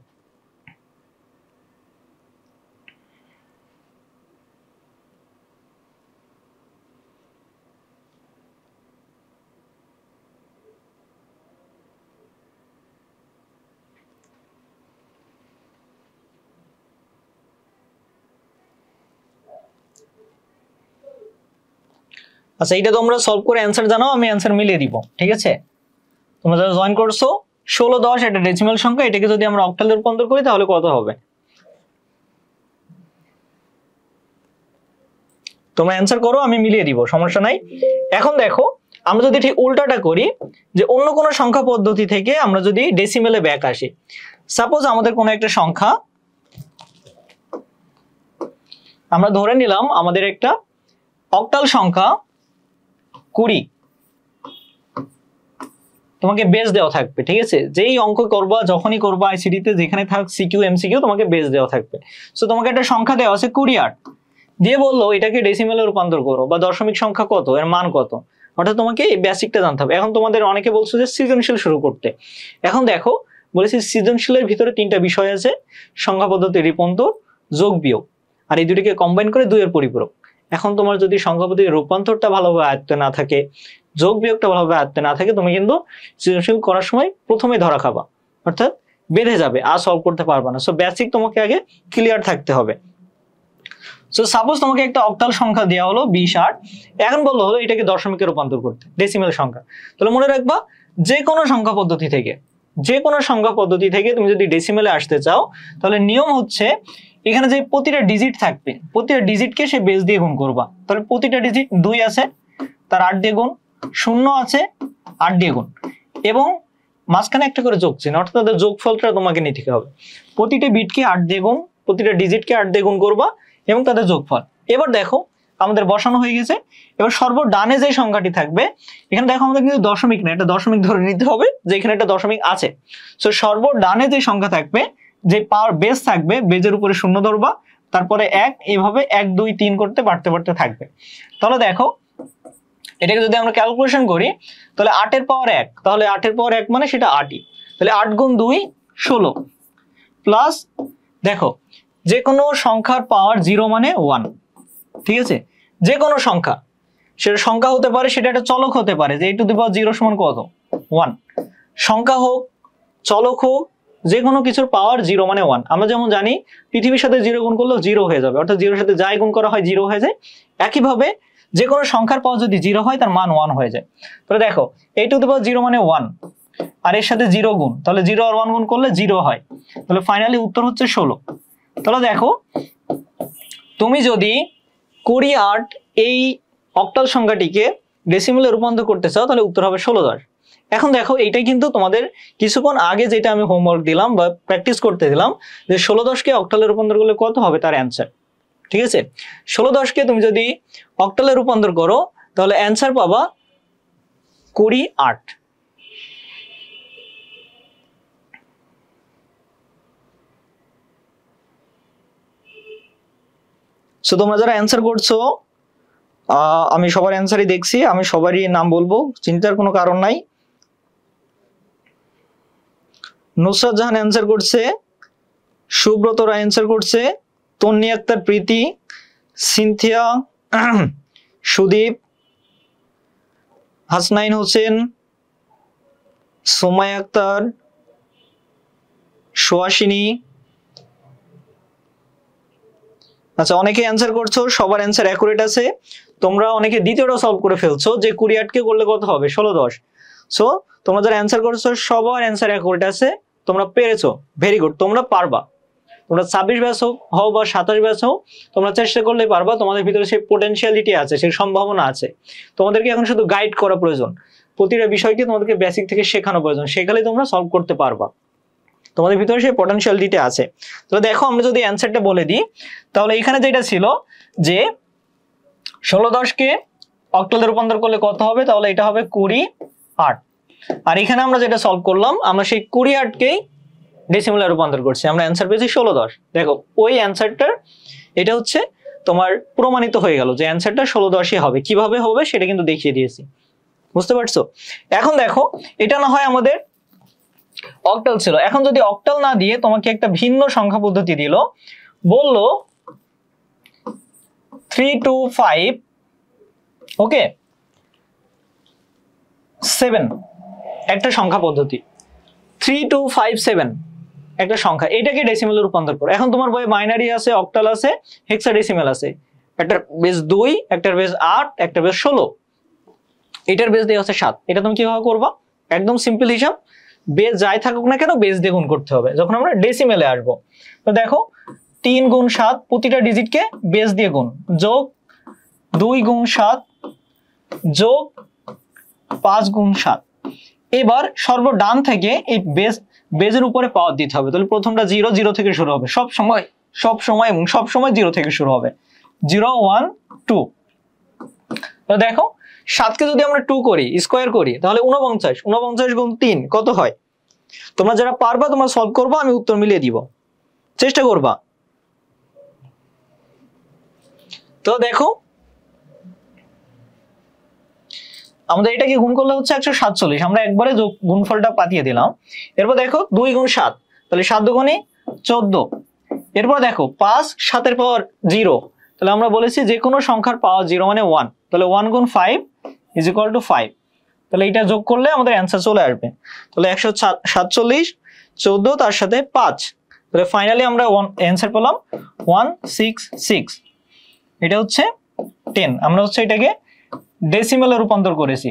আচ্ছা, এটা তোমরা সলভ করে অ্যান্সার জানাও, আমি অ্যান্সার মিলিয়ে দিব, ঠিক আছে। তোমরা যারা জয়েন করছো 16 10 একটা ডেসিমেল সংখ্যা, এটাকে যদি আমরা অক্টালে রূপান্তর করি তাহলে কত হবে, তোমরা অ্যান্সার করো, আমি মিলিয়ে দিব, সমস্যা নাই। এখন দেখো আমরা যদি ঠিক উল্টাটা করি, যে অন্য কোনো সংখ্যা পদ্ধতি থেকে আমরা যদি ডেসিমেলে ব্যাক আসি, সাপোজ আমাদের কোনো একটা সংখ্যা আমরা ধরে নিলাম, আমাদের একটা অক্টাল সংখ্যা 20, তোমাকে বেস দেওয়া থাকবে, ঠিক আছে। যেই অঙ্ক করবা যখনই করবা আইসিডি তে যেখানে থাক সিকিউ এমসিকিউ তোমাকে বেস দেওয়া থাকবে। সো তোমাকে একটা সংখ্যা দেওয়া আছে 28 দিয়ে বললো এটাকে ডেসিমেলে রূপান্তর করো বা দশমিক সংখ্যা কত, এর মান কত, অর্থাৎ তোমাকে এই বেসিকটা জানতে হবে। এখন তোমাদের অনেকে বলছো যে সৃজনশীল শুরু করতে, এখন দেখো বলেছি সৃজনশীলের ভিতরে 3টা বিষয় আছে, সংখ্যা পদ্ধতি, রূপান্তর, যোগ বিয়োগ, আর এই দুটিকে কম্বাইন করে 2 এর পরিপূরক। এখন তোমার যদি সংখ্যা পদ্ধতির রূপান্তরটা ভালোভাবে আয়ত্তে না থাকে, যোগ বিয়োগটা ভালোভাবে আয়ত্তে না থাকে, তুমি কিন্তু সৃজনশীল করার সময় প্রথমে ধরা খাবা, অর্থাৎ বেঁধে যাবে, আর সলভ করতে পারবা না। সো বেসিক তোমাকে আগে ক্লিয়ার থাকতে হবে। সো সাপোজ তোমাকে একটা অক্টাল সংখ্যা দেওয়া হলো 28, এখন বললো হলো এটাকে দশমিকে রূপান্তর করতে, ডেসিমেল সংখ্যা। তাহলে মনে রাখবা যে কোনো সংখ্যা পদ্ধতি থেকে, যে কোনো সংখ্যা পদ্ধতি থেকে তুমি যদি ডেসিমেলে আসতে চাও তাহলে নিয়ম হচ্ছে এখানে যে প্রতিটা ডিজিট থাকবে, প্রতিটা ডিজিটকে সে বেস দিয়ে গুণ করবা। তাহলে প্রতিটা ডিজিট 2 আছে, তার 8 দিয়ে গুণ, 0 আছে 8 দিয়ে গুণ, এবং মাঝখানে একটা করে যোগ চিহ্ন, অর্থাৎ তাদের যোগফলটা তোমাকে নিতে হবে। প্রতিটা বিটকে 8 দিয়ে গুণ, প্রতিটা ডিজিটকে 8 দিয়ে গুণ করবা এবং তাদের যোগফল। এবার দেখো আমাদের বসানো হয়ে গেছে। এবার সর্বডানে যে সংখ্যাটি থাকবে, এখানে দেখো আমাদের কিন্তু দশমিক না, এটা দশমিক ধরে নিতে হবে যে এখানে একটা দশমিক আছে। সো সর্বডানে যে সংখ্যা থাকবে, যে পাওয়ার বেস থাকবে, বেজের উপরে 0 ধরবা, তারপরে 1, এইভাবে 1 2 3 করতে বাড়তে বাড়তে থাকবে। তাহলে দেখো এটাকে যদি আমরা ক্যালকুলেশন করি তাহলে 8 এর পাওয়ার 1, তাহলে 8 এর পাওয়ার 1 মানে সেটা 8ই, তাহলে 8 গুণ 2 16 প্লাস, দেখো যে কোনো সংখ্যার পাওয়ার 0 মানে 1, ঠিক আছে। যে কোনো সংখ্যা, সেটা সংখ্যা হতে পারে, সেটা একটা চলক হতে পারে, যে a⁻0 সমান কত 1, সংখ্যা হোক চলক হোক, যে কোনো কিছুর পাওয়ার 0 মানে 1। আমরা যেমন জানি পৃথিবীর সাথে 0 গুণ করলেও 0 হয়ে যাবে, অর্থাৎ 0 এর সাথে যাই গুণ করা হয় 0 হয়ে যায়। একইভাবে যে কোনো সংখ্যার পাওয়ার যদি 0 হয় তার মান 1 হয়ে যায়। তাহলে দেখো a⁻0 মানে 1, আর এর সাথে 0 গুণ, তাহলে 0 আর 1 গুণ করলে 0 হয়, তাহলে ফাইনালি উত্তর হচ্ছে 16। তাহলে দেখো তুমি যদি 28 এই অক্টাল সংখ্যাটিকে ডেসিমেলে রূপান্তর করতে চাও তাহলে উত্তর হবে 16 10। এখন দেখো এইটাই কিন্তু তোমাদের কিছুক্ষণ আগে যেটা আমি হোমওয়ার্ক দিলাম বা প্র্যাকটিস করতে দিলাম, যে 16 10কে অক্টালে রূপান্তর করলে কত হবে তার অ্যান্সার, ঠিক আছে। 16 10কে তুমি যদি অক্টালে রূপান্তর করো তাহলে অ্যান্সার পাবা 28। সো তোমরা যারা অ্যান্সার করছো, আমি সবার অ্যান্সারই দেখছি, আমি সবারই নাম বলবো, চিন্তার কোনো কারণ নাই। নুসরাত জাহান অ্যান্সার করছে সুব্রতরা অ্যান্সার করছে, তন্নি আক্তার, প্রীতি, সিনথিয়া, সুদীপ, হাসনাইন হোসেন, সোমাই আক্তার, সুহাসিনী। আচ্ছা, অনেকে অ্যান্সার করছো, সবার অ্যান্সার অ্যাকুরেট আছে। তোমরা অনেকে দ্বিতীয়টা সলভ করে ফেলছো যে 28 করলে কত হবে, 16×10। সো তোমরা যারা অ্যান্সার করছো সবার অ্যান্সার অ্যাকুরেট আছে, তোমরা পেরেছো, ভেরি গুড, তোমরা পারবা। তোমরা 26 ব্যাচ হও বা 27 ব্যাচ হও, তোমরা চেষ্টা করলে পারবা। তোমাদের ভিতরে সেই পোটেনশিয়ালিটি আছে, সেই সম্ভাবনা আছে। তোমাদেরকে এখন শুধু গাইড করা প্রয়োজন, প্রতিটা বিষয়কে তোমাদেরকে বেসিক থেকে শেখানো প্রয়োজন, সেখানে তোমরা সলভ করতে পারবা। তোমাদের ভিতরে সেই পোটেনশিয়ালিটি আছে। তো দেখো, আমরা যদি অ্যান্সারটা বলে দিই, তাহলে এখানে যেটা ছিল যে 16×10 অক্টালে রূপান্তর করলে কত হবে, তাহলে এটা হবে 28। আর এখানে আমরা যেটা সলভ করলাম, আমরা সেই 28কেই ডেসিমেলে রূপান্তর করছি, আমরা অ্যান্সার পেয়েছি 16×10। দেখো ওই অ্যান্সারটার এটা হচ্ছে তোমার প্রমাণিত হয়ে গেল যে অ্যান্সারটা 16×10ই হবে। কিভাবে হবে সেটা কিন্তু দেখিয়ে দিয়েছি, বুঝতে পারছো? এখন দেখো, এটা না হয় আমাদের অক্টাল ছিল, এখন যদি অক্টাল না দিয়ে তোমাকে একটা ভিন্ন সংখ্যা পদ্ধতি দিল, বললো 3 to 5, ওকে, 7 একটা সংখ্যা পদ্ধতি, 3 to 5 7 একটা সংখ্যা, এটাকে ডেসিমেলে রূপান্তর করো। এখন তোমার বইয়ে বাইনারি আছে, অক্টাল আছে, হেক্সাডেসিমেল আছে, একটার বেস 2, একটার বেস 8, একটার বেস 16, এটার বেস দিয়ে হচ্ছে 7। এটা তুমি কিভাবে করবা? একদম সিম্পল হিসাব, বেস যাই থাকুক না কেন বেস দিয়ে গুণ করতে হবে যখন আমরা ডেসিমেলে আসবো। তো দেখো 3 গুণ 7, প্রতিটা ডিজিটকে বেস দিয়ে গুণ, যোগ 2 গুণ 7 যোগ 5 গুণ 7। এবার সর্বডান থেকে এই বেজের উপরে পাওয়ার দিতে হবে। তাহলে প্রথমটা 0, 0 থেকে শুরু হবে, সব সময় 0 থেকে শুরু হবে, 0 1 2। তো দেখো 7কে যদি আমরা 2 করি, স্কোয়ার করি, তাহলে 49, 49 গুণ 3 কত হয়? তোমরা যারা পারবা তোমরা সলভ করবা, আমি উত্তর মিলিয়ে দিব, চেষ্টা করবা। তো দেখো আমাদের এটাকে গুণ করলে হচ্ছে 147, আমরা একবারে গুণফলটা পাঠিয়ে দিলাম। এরপর দেখো 2 গুণ 7, তাহলে 7 দুগুণে 14। এরপর দেখো 5 7 এর পাওয়ার 0, তাহলে আমরা বলেছি যে কোনো সংখ্যার পাওয়ার 0 মানে 1, তাহলে 1 গুণ 5 = 5। তাহলে এটা যোগ করলে আমাদের অ্যান্সার চলে আসবে। তাহলে 147, 14 তার সাথে 5, তাহলে ফাইনালি আমরা অ্যান্সার পেলাম 166। এটা হচ্ছে 10। আমরা হচ্ছে এটাকে ডেসিমেলে রূপান্তর করেছি।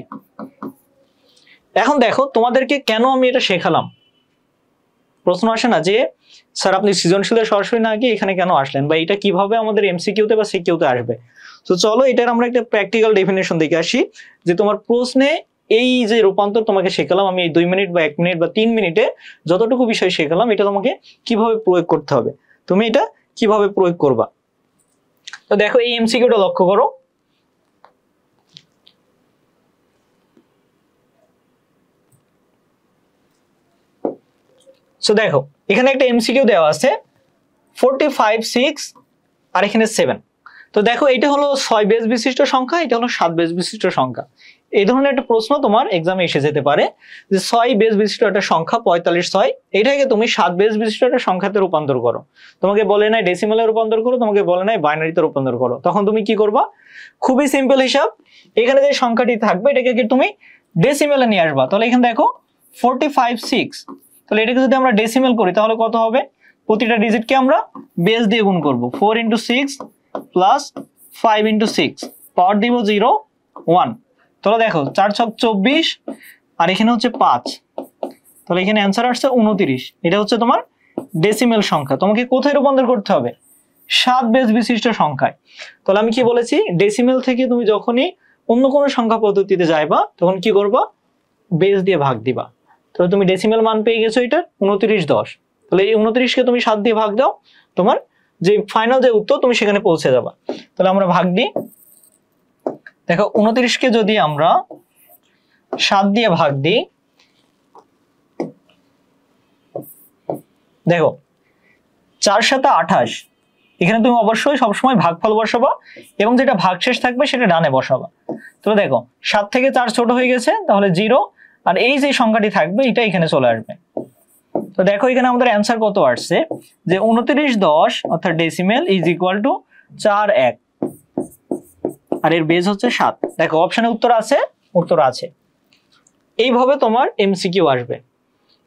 এখন দেখো তোমাদেরকে কেন আমি এটা শেখালাম, প্রশ্ন আসে না যে স্যার আপনি সৃজনশীলের সরাসরি না গিয়ে এখানে কেন আসলেন, বা এটা কিভাবে আমাদের এমসিকিউতে বা সিকিউতে আসবে। তো চলো এটার আমরা একটা প্র্যাকটিক্যাল ডেফিনেশন দেখে আসি, যে তোমার প্রশ্নে এই যে রূপান্তর তোমাকে শেখালাম আমি, এই 2 মিনিট বা 1 মিনিট বা 3 মিনিটে যতটুকু বিষয় শেখালাম, এটা তোমাকে কিভাবে প্রয়োগ করতে হবে, তুমি এটা কিভাবে প্রয়োগ করবা। তো দেখো এই এমসিকিউটা লক্ষ্য করো। সো দেখো এখানে একটা এমসিকিউ দেওয়া আছে 45 6 আর এখানে 7। তো দেখো এটা হলো 6 বেস বিশিষ্ট সংখ্যা, এটা হলো 7 বেস বিশিষ্ট সংখ্যা। এই ধরনের একটা প্রশ্ন তোমার এক্সামে এসে যেতে পারে যে 6 বেস বিশিষ্ট একটা সংখ্যা 45 6, এটাকে তুমি 7 বেস বিশিষ্ট একটা সংখ্যাতে রূপান্তর করো। তোমাকে বলে নাই ডেসিমেলে রূপান্তর করো, তোমাকে বলে নাই বাইনারিতে রূপান্তর করো, তখন তুমি কি করবা? খুবই সিম্পল হিসাব, এখানে যে সংখ্যাটি থাকবে এটাকে তুমি ডেসিমেলে নিয়ে আসবা। তাহলে এখানে দেখো 45 6, তাহলে এটাকে যদি আমরা ডেসিমেল করি তাহলে কত হবে? প্রতিটা ডিজিটকে আমরা বেস দিয়ে গুণ করব, 4 × 6 প্লাস 5 × 6, পাওয়ার দিব 0 1। তাহলে দেখো 4 6 24 আর এখানে হচ্ছে 5, তাহলে এখানে অ্যান্সার আসছে 29। এটা হচ্ছে তোমার ডেসিমেল সংখ্যা। তোমাকে কোথায় রূপান্তর করতে হবে? 7 বেস বিশিষ্ট সংখ্যায়। তাহলে আমি কি বলেছি, ডেসিমেল থেকে তুমি যখনই অন্য কোনো সংখ্যা পদ্ধতিতে যাইবা তখন কি করবা? বেস দিয়ে ভাগ দিবা। তাহলে তুমি ডেসিমেল মান পেয়ে গেছো এটা 29 10। তাহলে এই 29কে তুমি 7 দিয়ে ভাগ দাও, তোমার যে ফাইনাল যে উত্তর তুমি সেখানে পৌঁছে যাবা। তাহলে আমরা ভাগ দিই, দেখো 29কে যদি আমরা 7 দিয়ে ভাগ দিই, দেখো 4 7 28, এখানে তুমি অবশ্যই সবসময় ভাগফল বসাবা এবং যেটা ভাগশেষ থাকবে সেটা ডানে বসাবা। তাহলে দেখো 7 থেকে 4 ছোট হয়ে গেছে, তাহলে 0, আর এই যে সংখ্যাটি থাকবে এটা এখানে চলে আসবে। তো দেখো এখানে আমাদের অ্যান্সার কত আসছে, যে 2910 অর্থাৎ ডেসিমেল ইজ ইকুয়াল টু 41, আর এর বেজ হচ্ছে 7। দেখো অপশনে উত্তর আছে, উত্তর আছে। এইভাবে তোমার এমসিকিউ আসবে।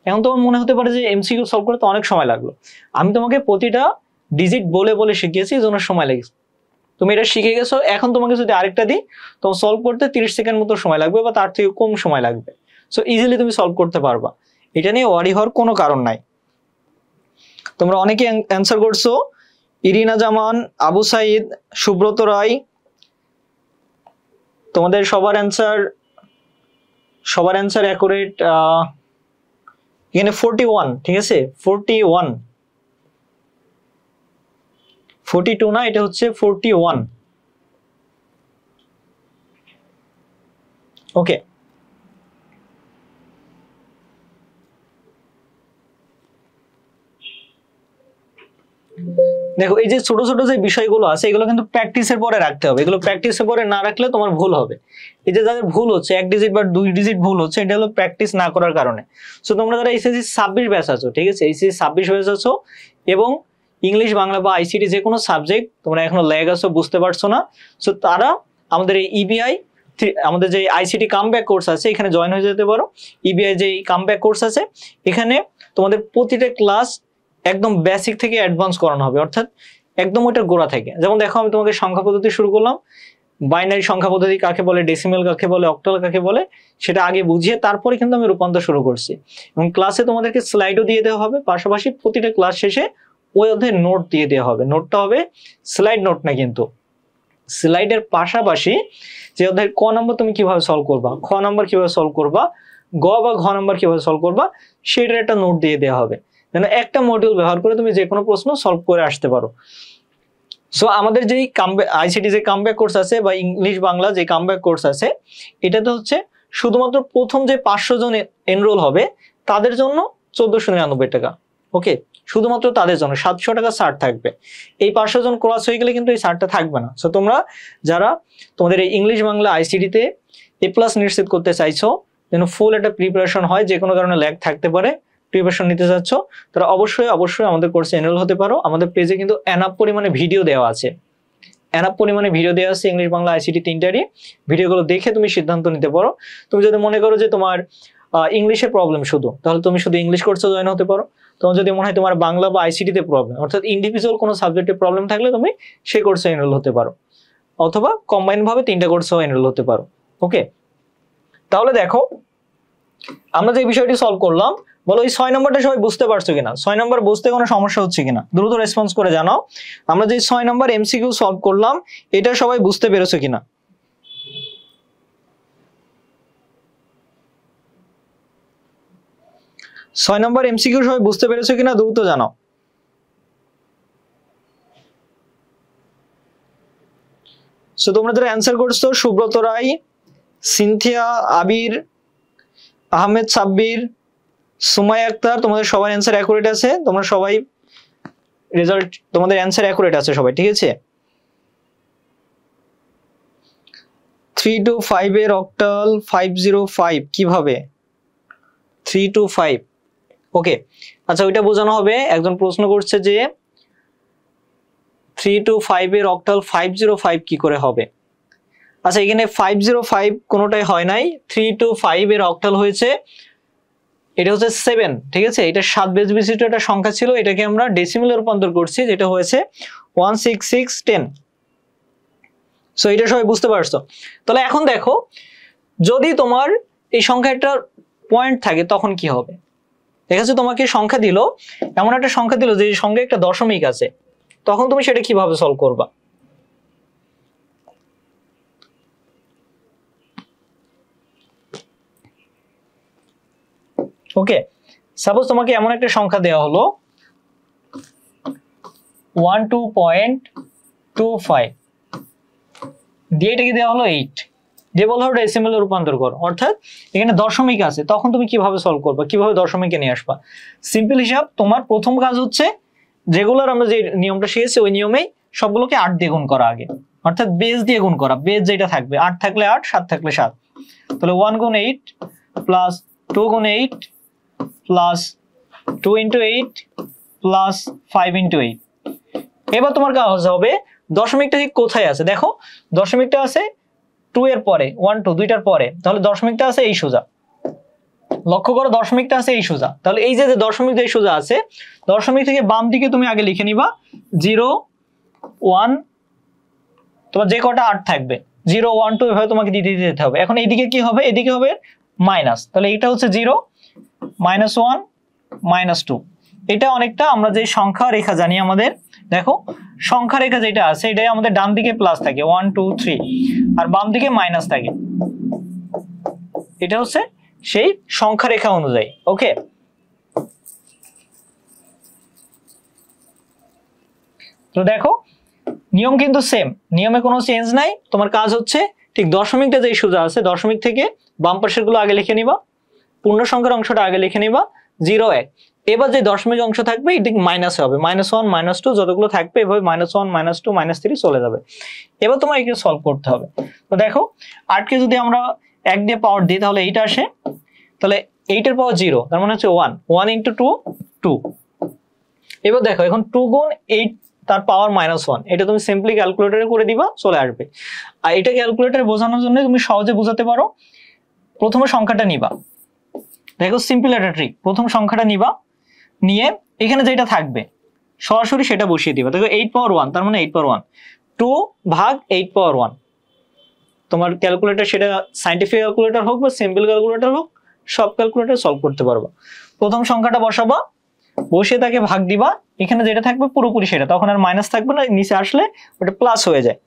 এখন তোমার মনে হতে পারে যে এমসিকিউ সলভ করতে অনেক সময় লাগলো, আমি তোমাকে প্রতিটা ডিজিট বলে বলে শিখিয়েছি, এই জন্য সময় লেগেছে। তুমি এটা শিখে গেছো, এখন তোমাকে যদি আরেকটা দিই তোমার সলভ করতে 30 সেকেন্ড মতো সময় লাগবে বা তার থেকে কম সময় লাগবে। সো ইজিলি তুমি সলভ করতে পারবা, এটা নিয়ে ওয়ারি হওয়ার কোনো কারণ নাই। তোমরা অনেকে অ্যান্সার করছো, ইরিনা জামান, আবু সাইদ, সুব্রত রায়, তোমাদের সবার অ্যান্সার অ্যাকুরেট। এখানে 41, ঠিক আছে 41, 42 না, এটা হচ্ছে 41। ওকে, দেখো এই যে ছোট ছোট যে বিষয়গুলো আছে এগুলো কিন্তু প্র্যাকটিসের পরে রাখতে হবে, এগুলো প্র্যাকটিসের পরে না রাখলে তোমার ভুল হবে। এই যে যাদের ভুল হচ্ছে 1 ডিজিট বা 2 ডিজিট ভুল হচ্ছে, এটা হলো প্র্যাকটিস না করার কারণে। সো তোমরা যারা এইচএসসি 26 ব্যাচ আছো, ঠিক আছে এইচএসসি 26 ব্যাচ আছো এবং ইংলিশ বাংলা বা আইসিটি যে কোনো সাবজেক্ট তোমরা এখনো ল্যাগ আছো, বুঝতে পারছো না, সো তারা আমাদের এই ইবিআই আমাদের যে আইসিটি কামব্যাক কোর্স আছে এখানে জয়েন হয়ে যেতে পারো। ইবিআই যে কামব্যাক কোর্স আছে এখানে তোমাদের প্রতিটা ক্লাস একদম বেসিক থেকে অ্যাডভান্স করানো হবে, অর্থাৎ একদম ওইটার গোড়া থেকে। যেমন দেখো আমি তোমাকে সংখ্যা পদ্ধতি শুরু করলাম, বাইনারি সংখ্যা পদ্ধতি কাকে বলে, ডেসিমেল কাকে বলে, অক্টাল কাকে বলে, সেটা আগে বুঝিয়ে তারপরে কিন্তু আমি রূপান্তর শুরু করছি। এবং ক্লাসে তোমাদেরকে স্লাইডও দিয়ে দেওয়া হবে, পাশাপাশি প্রতিটা ক্লাস শেষে ওই অধ্যায়ের নোট দিয়ে দেওয়া হবে। নোটটা হবে স্লাইড নোট না, কিন্তু স্লাইডের পাশাপাশি যে অধ্যায়ের ক নম্বর তুমি কিভাবে সলভ করবা, খ নম্বর কিভাবে সলভ করবা, গ বা ঘ নম্বর কিভাবে সলভ করবা, সেটার একটা নোট দিয়ে দেওয়া হবে, যেন একটা মডিউল ব্যবহার করে তুমি যে কোনো প্রশ্ন সলভ করে আসতে পারো। সো আমাদের যেই আইসিটি যে কামব্যাক কোর্স আছে বা ইংলিশ বাংলা যে কামব্যাক কোর্স আছে, এটাতে হচ্ছে শুধুমাত্র প্রথম যে 500 জন এনরোল হবে তাদের জন্য 1499 টাকা। ওকে, শুধুমাত্র তাদের জন্য 700 টাকা ছাড় থাকবে। এই 500 জন ক্রস হয়ে গেলে কিন্তু এই ছাড়টা থাকবে না। সো তোমরা যারা তোমাদের এই ইংলিশ বাংলা আইসিটিতে A+ নিশ্চিত করতে চাইছো, যেন ফুল একটা প্রিপারেশন হয়, যে কোনো কারণে ল্যাগ থাকতে পারে, প্রিপারেশন নিতে চাচ্ছ, তারা অবশ্যই আমাদের কোর্সে এনরোল হতে পারো। আমাদের পেজে কিন্তু এনাফ পরিমাণে ভিডিও দেওয়া আছে, ইংলিশ বাংলা আইসিটি তিনটারই ভিডিওগুলো দেখে তুমি সিদ্ধান্ত নিতে পারো। তুমি যদি মনে করো যে তোমার ইংলিশের প্রবলেম শুধু, তাহলে তুমি শুধু ইংলিশ কোর্সে জয়েন হতে পারো। তোমার যদি মনে হয় তোমার বাংলা বা আইসিটিতে প্রবলেম, অর্থাৎ ইন্ডিভিজুয়াল কোনো সাবজেক্টে প্রবলেম থাকলে তুমি সেই কোর্সে এনরোল হতে পারো, অথবা কম্বাইন ভাবে 3টা কোর্সেও এনরোল হতে পারো। ওকে, তাহলে দেখো আমরা যে বিষয়টি সলভ করলাম, বলো এই 6 নম্বরটা সবাই বুঝতে পারছো কিনা, 6 নম্বর বুঝতে কোনো সমস্যা হচ্ছে কিনা, দ্রুত রেসপন্স করে জানাও। আমরা যে 6 নম্বর এমসিকিউ সলভ করলাম এটা সবাই বুঝতে পেরেছো কিনা। 6 নম্বর এমসিকিউ সবাই বুঝতে পেরেছো কিনা দ্রুত জানাও। সো তোমরা যারা অ্যান্সার করছো, সুব্রত রায়, সিনথিয়া, আবির, আহমেদ সাব্বির, সুমাই আক্তার, তোমাদের সবার অ্যান্সার অ্যাকুরেট আছে, তোমরা সবাই রেজাল্ট তোমাদের অ্যান্সার অ্যাকুরেট আছে সবাই, ঠিক আছে। 3 to 5 এর অক্টাল 505 কিভাবে, 3 to 5। ওকে, আচ্ছা ওইটা বোঝানো হবে। একজন প্রশ্ন করছে যে 3 to 5 এর অক্টাল 505 কি করে হবে। আচ্ছা এখানে 505 কোনোটাই হয় নাই, 3 to 5 এর অক্টাল হয়েছে, এটা হচ্ছে 7, ঠিক আছে। এটা 7 বেস বিশিষ্ট একটা সংখ্যা ছিল, এটাকে আমরা ডেসিমেলে রূপান্তর করছি, যেটা হয়েছে 16610। সো এটা সবাই বুঝতে পারছো। তাহলে এখন দেখো যদি তোমার এই সংখ্যাটার পয়েন্ট থাকে তখন কি হবে। ঠিক আছে, তোমাকে সংখ্যা দিল, এমন একটা সংখ্যা দিল যে সঙ্গে একটা দশমিক আছে, তখন তুমি সেটা কিভাবে সলভ করবা। ওকে, সাপোজ তোমাকে এমন একটা সংখ্যা দেওয়া হলো 12.25 দিয়ে এটাকে দেওয়া হলো 8 দিয়ে বলা হলো ডেসিমেলে রূপান্তর করো, অর্থাৎ এখানে দশমিক আছে, তখন তুমি কিভাবে সলভ করবা, কিভাবে দশমিকে নিয়ে আসবা। সিম্পল হিসাব, তোমার প্রথম কাজ হচ্ছে রেগুলার আমরা যে নিয়মটা শিখেছি ওই নিয়মেই সবগুলোকে 8 দিয়ে গুণ করা আগে, অর্থাৎ বেস দিয়ে গুণ করা, বেস যেটা থাকবে 8 থাকলে 8, 7 থাকলে 7, তাহলে 1 গুণ 8 প্লাস 2 গুণ 8 প্লাস 2 into 8 প্লাস 5 into 8। এবার তোমার কাজ হবে দশমিকটা ঠিক কোথায় আছে, দেখো দশমিকটা আছে 2 এর পরে, 1 2 দুইটার পরে, তাহলে দশমিকটা আছে এই সোজা। লক্ষ্য করো দশমিকটা আছে এই সোজা, তাহলে এই যে দশমিক যে সোজা আছে, দশমিক থেকে বাম দিকে তুমি আগে লিখে নিবা 0 1, তোমার যে কটা 8 থাকবে 0 1 2 এভাবে তোমাকে দিতে যেতে হবে। এখন এইদিকে কি হবে, এদিকে হবে মাইনাস, তাহলে এটা হচ্ছে 0 -1 -2। এটা অনেকটা আমরা যে সংখ্যা রেখা জানি আমাদের, দেখো সংখ্যা রেখা যেটা আছে এটাই আমাদের ডান দিকে প্লাস থাকে 1 2 3 আর বাম দিকে মাইনাস থাকে, এটা হচ্ছে সেই সংখ্যা রেখা অনুযায়ী। ওকে, তো দেখো নিয়ম কিন্তু সেম, নিয়মে কোনো চেঞ্জ নাই। তোমার কাজ হচ্ছে ঠিক দশমিকটা যে সোজা আছে দশমিক থেকে বাম পাশের গুলো আগে লিখে নিবা, পূর্ণ সংখ্যার অংশটা আগে লিখে নিবা 0 1। এবার যে দশমিক অংশ থাকবে এটি মাইনাস হবে, -1 -2 যতগুলো থাকবে এভাবে -1 -2 -3 চলে যাবে। এবার তোমার একে সলভ করতে হবে। তো দেখো 8 কে যদি আমরা 1 দিয়ে পাওয়ার দিই তাহলে 8 আসে, তাহলে 8 এর পাওয়ার 0 তার মানে হচ্ছে 1, 1 into 2 2। এবার দেখো এখন 2 গুণ 8 তার পাওয়ার -1, এটা তুমি সিম্পলি ক্যালকুলেটরে করে দিবা, চলে আসবে। আর এটা ক্যালকুলেটরে বোঝানোর জন্য তুমি সহজে বোঝাতে পারো, প্রথমে সংখ্যাটা নিবা, দেখো সিম্পল একটা ট্রিক, প্রথম সংখ্যাটা নিবা, নিয়ে এখানে যেটা থাকবে সরাসরি সেটা বসিয়ে দিবা। দেখো 8 পাওয়ার 1 তার মানে 8 পাওয়ার 1, 2 ভাগ 8 পাওয়ার 1। তোমার ক্যালকুলেটর সেটা সায়েন্টিফিক ক্যালকুলেটর হোক বা সিম্পল ক্যালকুলেটর হোক, সব ক্যালকুলেটর সলভ করতে পারবা। প্রথম সংখ্যাটা বসাবা, বসে তাকে ভাগ দিবা, এখানে যেটা থাকবে পুরোপুরি সেটা, তখন আর মাইনাস থাকবে না, নিচে আসলে ওটা প্লাস হয়ে যায়,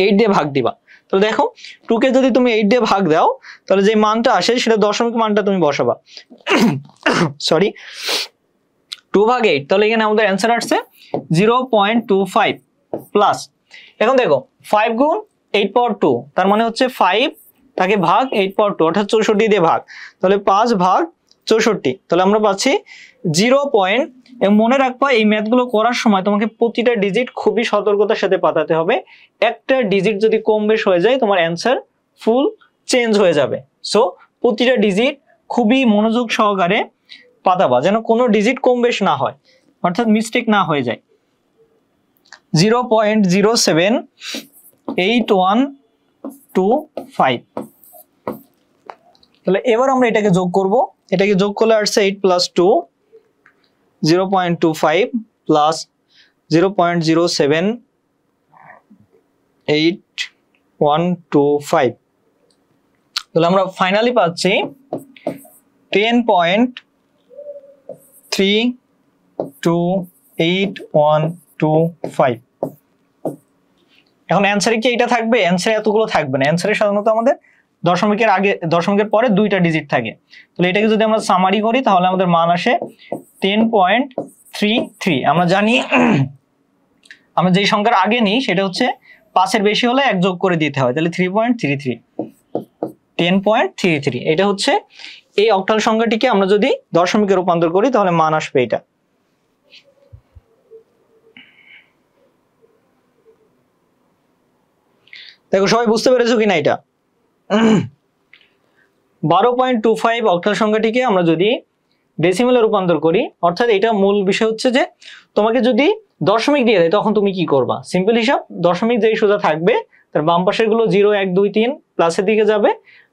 8 দিয়ে ভাগ দিবা। তো দেখো 2 কে যদি তুমি 8 দিয়ে ভাগ দাও তাহলে যে মানটা আসে সেটা দশমিক মানটা তুমি বসাবা, সরি 2 ভাগ 8, তাহলে এখানে আমাদের অ্যান্সার আসছে 0.25 প্লাস। এখন দেখো 5 গুণ 8 পাওয়ার 2 তার মানে হচ্ছে 5 তাকে ভাগ 8 পাওয়ার 2 অর্থাৎ 64 দিয়ে ভাগ, তাহলে 5 ভাগ 64, তাহলে আমরা পাচ্ছি 0. মনে রাখবা এই ম্যাথগুলো করার সময় তোমাকে প্রতিটা ডিজিট খুবই সতর্কতার সাথে পাঠাতে হবে, একটা ডিজিট যদি কম বেশ হয়ে যায় তোমার অ্যান্সার ফুল চেঞ্জ হয়ে যাবে। সো প্রতিটা ডিজিট খুবই মনোযোগ সহকারে পাতাবা, যেন কোনো ডিজিট কম বেশ না হয়, অর্থাৎ মিস্টেক না হয়ে যায়। 0.07812 তাহলে এবার আমরা এটাকে যোগ করব, এটাকে যোগ করলে আসছে 8 + 2 0.25 প্লাস 0.07812 তাহলে আমরা ফাইনালি পাচ্ছি 10.32812 এখন অ্যান্সারে কি এটা থাকবে? অ্যান্সারে এতগুলো থাকবে না, অ্যান্সারে সাধারণত আমাদের দশমিকের আগে দশমিকের পরে দুইটা ডিজিট থাকে। তাহলে এটাকে যদি আমরা সামারি করি তাহলে আমাদের মান আসে 10.33। আমরা জানি আমরা যেই সংখ্যার আগে নিই সেটা হচ্ছে 5 এর বেশি হলে 1 যোগ করে দিতে হয়, তাহলে 3.33 10.33 এটা হচ্ছে এই অক্টাল সংখ্যাটিকে আমরা যদি দশমিকে রূপান্তর করি তাহলে মান আসবে এটা। দেখো সবাই বুঝতে পেরেছো কিনা এটা? 12.25 অক্টাল সংখ্যাটিকে আমরা যদি ডেসিমেলে রূপান্তর করি, অর্থাৎ এটা মূল বিষয় হচ্ছে যে তোমাকে যদি দশমিক দিয়ে দেয় তখন তুমি কি করবা? সিম্পল হিসাব, দশমিক যেই সোজা থাকবে তার বাম পাশের গুলো 0 1 2 3 প্লাসের দিকে যাবে,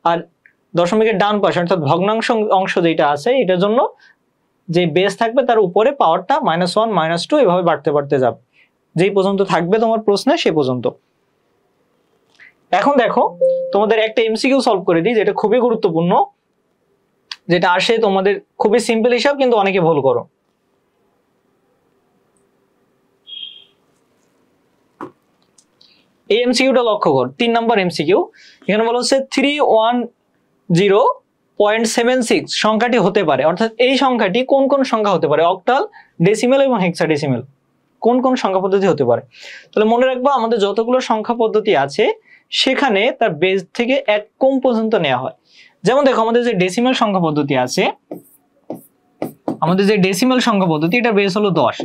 আর দশমিকের ডান পাশে অর্থাৎ ভগ্নাংশ অংশ যেটা আছে এটার জন্য যে বেস থাকবে তার উপরে পাওয়ারটা -1 -2 এভাবে বাড়তে বাড়তে যাবে যেই পর্যন্ত থাকবে তোমার প্রশ্নে সে পর্যন্ত। এখন দেখো তোমাদের একটা এমসিকিউ সলভ করে দিই যেটা খুবই গুরুত্বপূর্ণ, যেটা আসে তোমাদের খুবই সিম্পল হিসাব কিন্তু অনেকে ভুল করো। এই এমসিকিউটা লক্ষ্য কর, 3 নম্বর এমসিকিউ। এখানে বলা হচ্ছে 310.76 সংখ্যাটি হতে পারে, অর্থাৎ এই সংখ্যাটি কোন কোন সংখ্যা হতে পারে? অক্টাল, ডেসিমেল এবং হেক্সাডেসিমেল কোন কোন সংখ্যা পদ্ধতি হতে পারে? তাহলে মনে রাখবা আমাদের যতগুলো সংখ্যা পদ্ধতি আছে সেখানে তার বেস থেকে 1 কম পর্যন্ত নেওয়া হয়। যেমন দেখো আমাদের যে ডেসিমেল সংখ্যা পদ্ধতি আছে, আমাদের যে ডেসিমেল সংখ্যা পদ্ধতি এটা বেস হলো 10।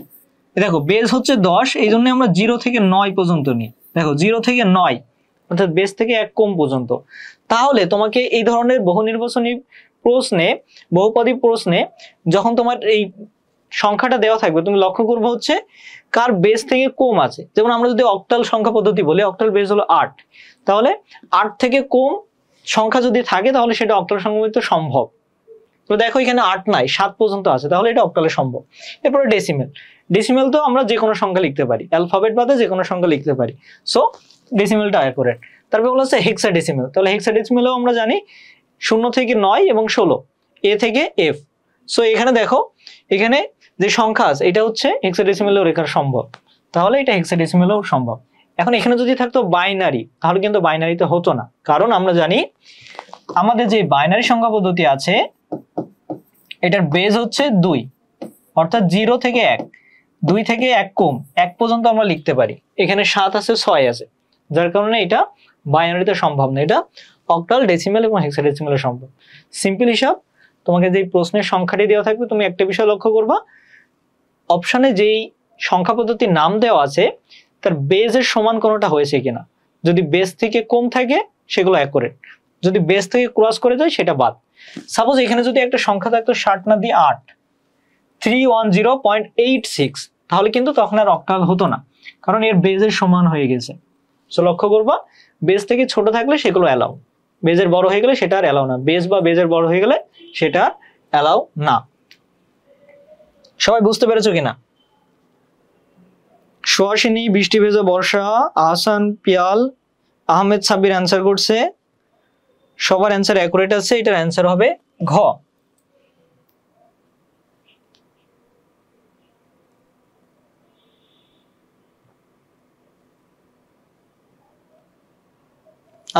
দেখো বেস হচ্ছে 10, এই জন্য আমরা 0 থেকে 9 পর্যন্ত নিই। দেখো 0 থেকে 9 অর্থাৎ বেস থেকে 1 কম পর্যন্ত। তাহলে তোমাকে এই ধরনের বহু নির্বাচনী প্রশ্নে, বহুপদী প্রশ্নে যখন তোমার এই সংখ্যাটা দেওয়া থাকবে, তুমি লক্ষ্য করবে হচ্ছে কার বেস থেকে কম আছে। যেমন আমরা যদি অক্টাল সংখ্যা পদ্ধতি বলি, অক্টাল বেস হলো 8, তাহলে 8 থেকে কম সংখ্যা যদি থাকে তাহলে সেটা অক্টাল সংখ্যা পদ্ধতি সম্ভব। তো দেখো এখানে 8 নাই, 7 পর্যন্ত আছে, তাহলে এটা অক্টালে সম্ভব। এরপরে ডেসিমেল, ডেসিমেল তো আমরা যে কোনো সংখ্যা লিখতে পারি, অ্যালফাবেট বাদে যে কোনো সংখ্যা লিখতে পারি, সো ডেসিমেলটা অ্যাকুরেট। তারপর বলা হচ্ছে হেক্সাডেসিমেল, তাহলে হেক্সাডেসিমেলও আমরা জানি 0 থেকে 9 এবং 16, এ থেকে এফ। সো এখানে দেখো এখানে যে সংখ্যা আছে এটা হচ্ছে হেক্সাডেসিমেলেও লেখা সম্ভব, তাহলে এটা হেক্সাডেসিমেলেও সম্ভব। এখন এখানে যদি থাকতো বাইনারি, তাহলে কিন্তু বাইনারিতে হতো না, কারণ আমরা জানি আমাদের যে বাইনারি সংখ্যা পদ্ধতি আছে এটার বেজ হচ্ছে 2, অর্থাৎ 0 থেকে 1, 2 থেকে 1 কম 1 পর্যন্ত আমরা লিখতে পারি। এখানে 7 আছে, 6 আছে, যার কারণে এটা বাইনারিতে সম্ভব না, এটা অক্টাল, ডেসিমেল এবং হেক্সাডেসিমেলে সম্ভব। সিম্পল হিসাব, তোমাকে যে প্রশ্নের সংখ্যাটি দেওয়া থাকবে তুমি একটা বিষয় লক্ষ্য করবা, অপশনে যেই সংখ্যা পদ্ধতির নাম দেওয়া আছে তার বেজের সমান কোনোটা হয়েছে কিনা। যদি বেস থেকে কম থাকে সেগুলো অ্যাকুরেট, যদি বেস থেকে ক্রস করে যায় সেটা বাদ। সাপোজ এখানে যদি একটা সংখ্যা থাকতো 60 না দিয়ে 8, 310.86, তাহলে কিন্তু তখন আর অক্টাল হতো না, কারণ এর বেজের সমান হয়ে গেছে। সো লক্ষ্য করবা, বেস থেকে ছোট থাকলে সেগুলো অ্যালাউ, বেজের বড় হয়ে গেলে সেটা আর অ্যালাউ না, বেস বা বেজের বড় হয়ে গেলে সেটা অ্যালাউ না। সবাই বুঝতে পেরেছো কিনা? সুহাসিনী, বৃষ্টি ভেজা বর্ষা, আহসান, পিয়াল, আহমেদ সাব্বির অ্যান্সার করছে, সবার অ্যান্সার অ্যাকুরেট আছে, এটার অ্যান্সার হবে ঘ।